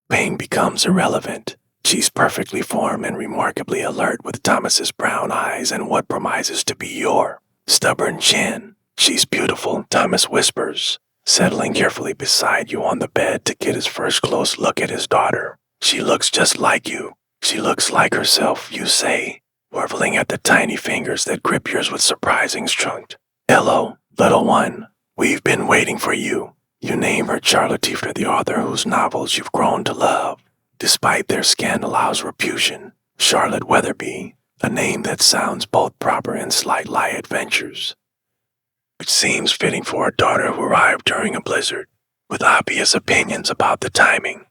pain becomes irrelevant. She's perfectly formed and remarkably alert with Thomas's brown eyes and what promises to be your stubborn chin. She's beautiful, Thomas whispers, settling carefully beside you on the bed to get his first close look at his daughter. She looks just like you. She looks like herself, you say, marveling at the tiny fingers that grip yours with surprising strength. Hello, little one. We've been waiting for you. You name her Charlotte after the author whose novels you've grown to love, despite their scandalous reputation. Charlotte Weatherby, a name that sounds both proper and slight like adventures, which seems fitting for a daughter who arrived during a blizzard, with obvious opinions about the timing.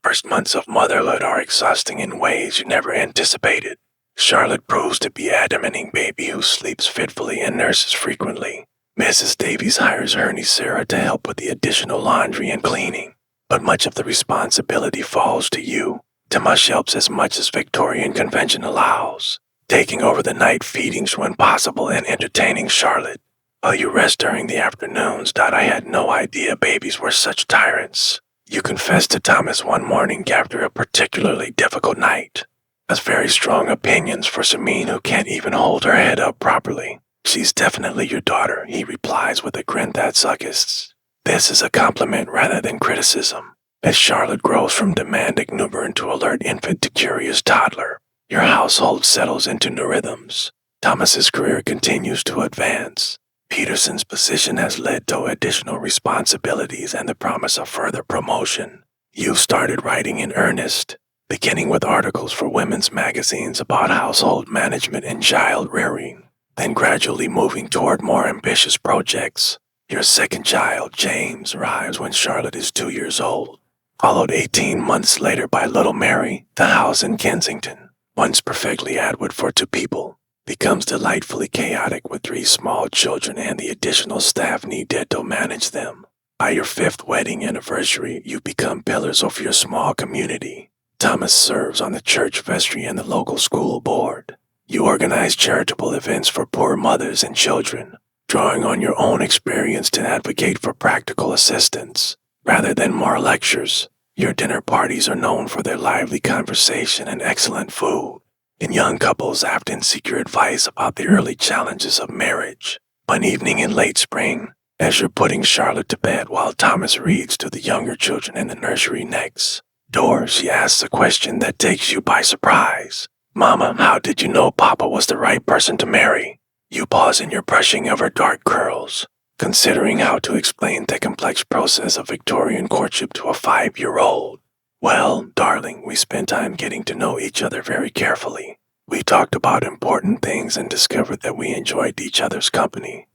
First months of motherhood are exhausting in ways you never anticipated. Charlotte proves to be a adamant baby who sleeps fitfully and nurses frequently. Mrs. Davies hires her niece Sarah to help with the additional laundry and cleaning, but much of the responsibility falls to you. Tomas helps as much as Victorian convention allows, taking over the night feedings when possible and entertaining Charlotte. While you rest during the afternoons, I had no idea babies were such tyrants. You confessed to Thomas one morning after a particularly difficult night. Has very strong opinions for Samine who can't even hold her head up properly. She's definitely your daughter, he replies with a grin that suggests this is a compliment rather than criticism. As Charlotte grows from demanding exuberant to alert infant to curious toddler, your household settles into new rhythms. Thomas's career continues to advance. Peterson's position has led to additional responsibilities and the promise of further promotion. You started writing in earnest, beginning with articles for women's magazines about household management and child rearing, then gradually moving toward more ambitious projects. Your second child, James, arrives when Charlotte is 2 years old, followed 18 months later by little Mary, the house in Kensington, once perfectly adequate for 2 people. becomes delightfully chaotic with 3 small children and the additional staff needed to manage them. By your 5th wedding anniversary, you become pillars of your small community. Thomas serves on the church vestry and the local school board. You organize charitable events for poor mothers and children, drawing on your own experience to advocate for practical assistance. Rather than more lectures, your dinner parties are known for their lively conversation and excellent food. And young couples often seek your advice about the early challenges of marriage. One evening in late spring, as you're putting Charlotte to bed while Thomas reads to the younger children in the nursery next door, she asks a question that takes you by surprise. "Mama, how did you know Papa was the right person to marry?" You pause in your brushing of her dark curls, considering how to explain the complex process of Victorian courtship to a 5-year-old. "Well, darling, we spent time getting to know each other very carefully. We talked about important things and discovered that we enjoyed each other's company.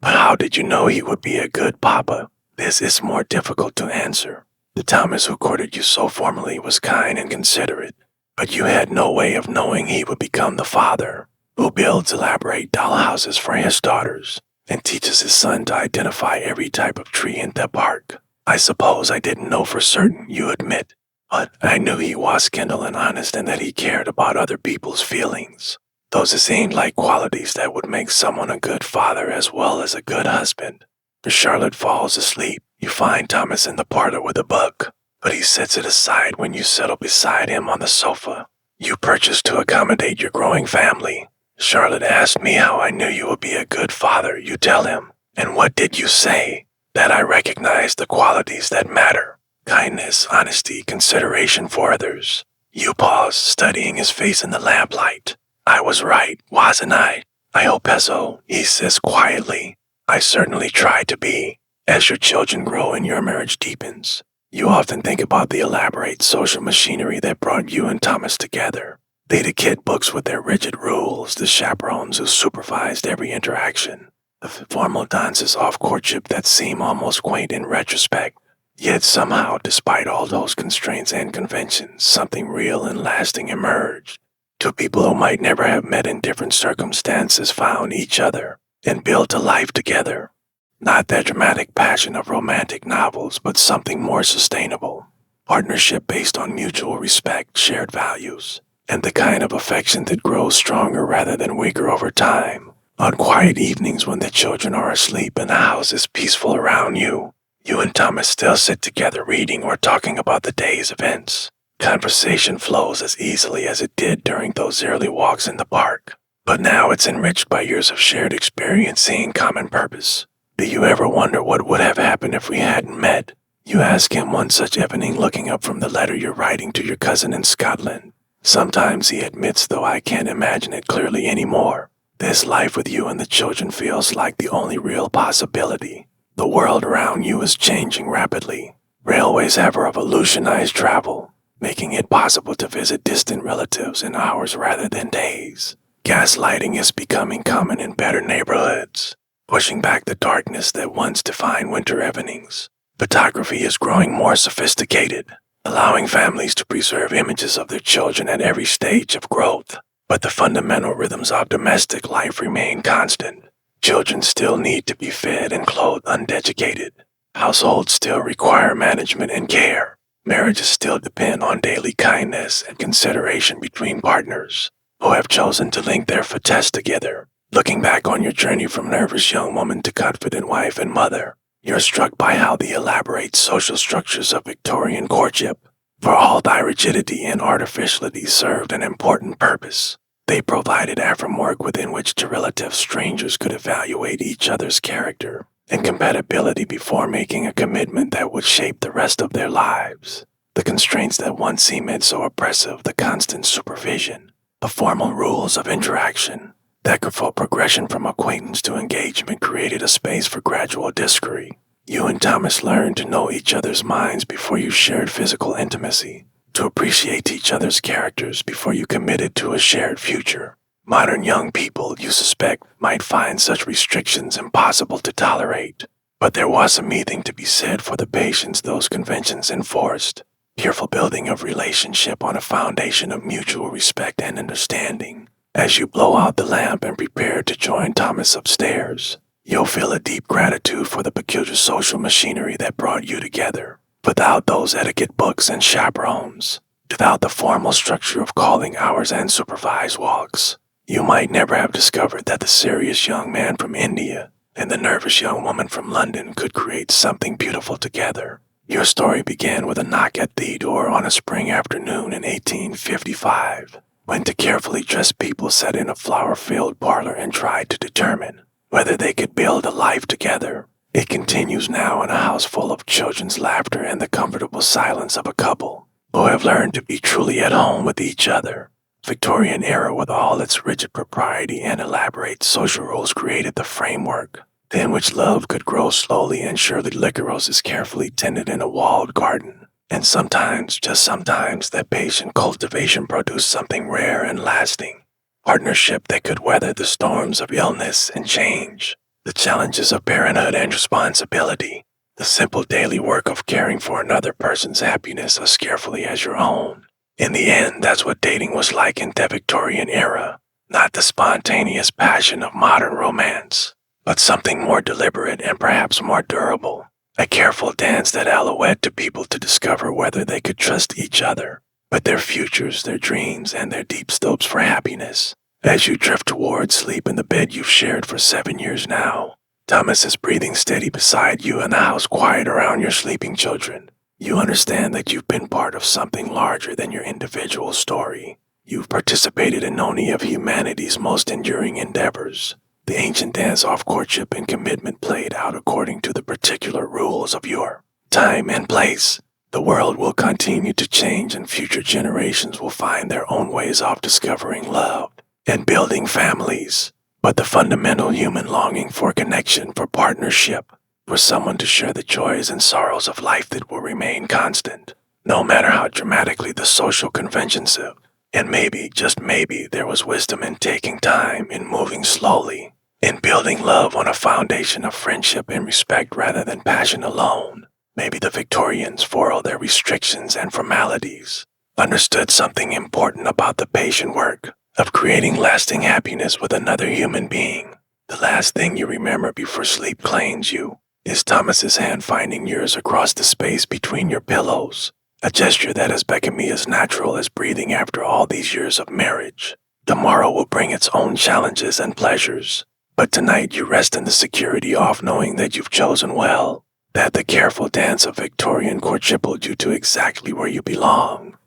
But how did you know he would be a good papa?" This is more difficult to answer. The Thomas who courted you so formally was kind and considerate, but you had no way of knowing he would become the father who builds elaborate dollhouses for his daughters and teaches his son to identify every type of tree in the park. "I suppose I didn't know for certain," you admit, "but I knew he was gentle and honest and that he cared about other people's feelings. Those seemed like qualities that would make someone a good father as well as a good husband." As Charlotte falls asleep, you find Thomas in the parlor with a book, but he sets it aside when you settle beside him on the sofa. "You purchased to accommodate your growing family. Charlotte asked me how I knew you would be a good father," you tell him. "And what did you say?" "That I recognize the qualities that matter: kindness, honesty, consideration for others." You pause, studying his face in the lamplight. "I was right, wasn't I?" "I hope so," he says quietly. "I certainly try to be." As your children grow and your marriage deepens, you often think about the elaborate social machinery that brought you and Thomas together. The etiquette books with their rigid rules, the chaperones who supervised every interaction, the formal dances off courtship that seem almost quaint in retrospect. Yet somehow, despite all those constraints and conventions, something real and lasting emerged. 2 people who might never have met in different circumstances found each other and built a life together. Not that dramatic passion of romantic novels, but something more sustainable. Partnership based on mutual respect, shared values, and the kind of affection that grows stronger rather than weaker over time. On quiet evenings when the children are asleep and the house is peaceful around you, you and Thomas still sit together reading or talking about the day's events. Conversation flows as easily as it did during those early walks in the park, but now it's enriched by years of shared experience seeing common purpose. "Do you ever wonder what would have happened if we hadn't met?" You ask him one such evening looking up from the letter you're writing to your cousin in Scotland. "Sometimes," he admits, "though I can't imagine it clearly anymore. This life with you and the children feels like the only real possibility. The world around you is changing rapidly. Railways have revolutionized travel, making it possible to visit distant relatives in hours rather than days. Gaslighting is becoming common in better neighborhoods, pushing back the darkness that once defined winter evenings. Photography is growing more sophisticated, allowing families to preserve images of their children at every stage of growth. But the fundamental rhythms of domestic life remain constant. Children still need to be fed and clothed uneducated. Households still require management and care. Marriages still depend on daily kindness and consideration between partners who have chosen to link their fates together. Looking back on your journey from nervous young woman to confident wife and mother, you're struck by how the elaborate social structures of Victorian courtship, for all thy rigidity and artificiality, served an important purpose. They provided a framework within which two relative strangers could evaluate each other's character and compatibility before making a commitment that would shape the rest of their lives. The constraints that once seemed so oppressive, the constant supervision, the formal rules of interaction, the careful progression from acquaintance to engagement created a space for gradual discovery. You and Thomas learned to know each other's minds before you shared physical intimacy, to appreciate each other's characters before you committed to a shared future. Modern young people, you suspect, might find such restrictions impossible to tolerate, but there was something to be said for the patience those conventions enforced. Careful building of relationship on a foundation of mutual respect and understanding. As you blow out the lamp and prepare to join Thomas upstairs, you'll feel a deep gratitude for the peculiar social machinery that brought you together. Without those etiquette books and chaperones, without the formal structure of calling hours and supervised walks, you might never have discovered that the serious young man from India and the nervous young woman from London could create something beautiful together. Your story began with a knock at the door on a spring afternoon in 1855, when two carefully dressed people sat in a flower-filled parlor and tried to determine whether they could build a life together. It continues now in a house full of children's laughter and the comfortable silence of a couple who have learned to be truly at home with each other. Victorian-Era, with all its rigid propriety and elaborate social rules, created the framework in which love could grow slowly and surely like roses carefully tended in a walled garden. And sometimes, just sometimes, that patient cultivation produced something rare and lasting. Partnership that could weather the storms of illness and change, the challenges of parenthood and responsibility, the simple daily work of caring for another person's happiness as carefully as your own. In the end, that's what dating was like in the Victorian era, not the spontaneous passion of modern romance, but something more deliberate and perhaps more durable. A careful dance that allowed to people to discover whether they could trust each other, with their futures, their dreams, and their deep hopes for happiness. As you drift towards sleep in the bed you've shared for 7 years now, Thomas is breathing steady beside you and the house quiet around your sleeping children. You understand that you've been part of something larger than your individual story. You've participated in only of humanity's most enduring endeavors. The ancient dance of courtship and commitment played out according to the particular rules of your time and place. The world will continue to change and future generations will find their own ways of discovering love and building families. But the fundamental human longing for connection, for partnership, for someone to share the joys and sorrows of life that will remain constant, no matter how dramatically the social conventions have. And maybe, just maybe, there was wisdom in taking time, in moving slowly, in building love on a foundation of friendship and respect rather than passion alone. Maybe the Victorians, for all their restrictions and formalities, understood something important about the patient work of creating lasting happiness with another human being. The last thing you remember before sleep claims you is Thomas's hand finding yours across the space between your pillows, a gesture that has become me as natural as breathing after all these years of marriage. Tomorrow will bring its own challenges and pleasures, but tonight you rest in the security of knowing that you've chosen well, that the careful dance of Victorian courtship will you to exactly where you belong.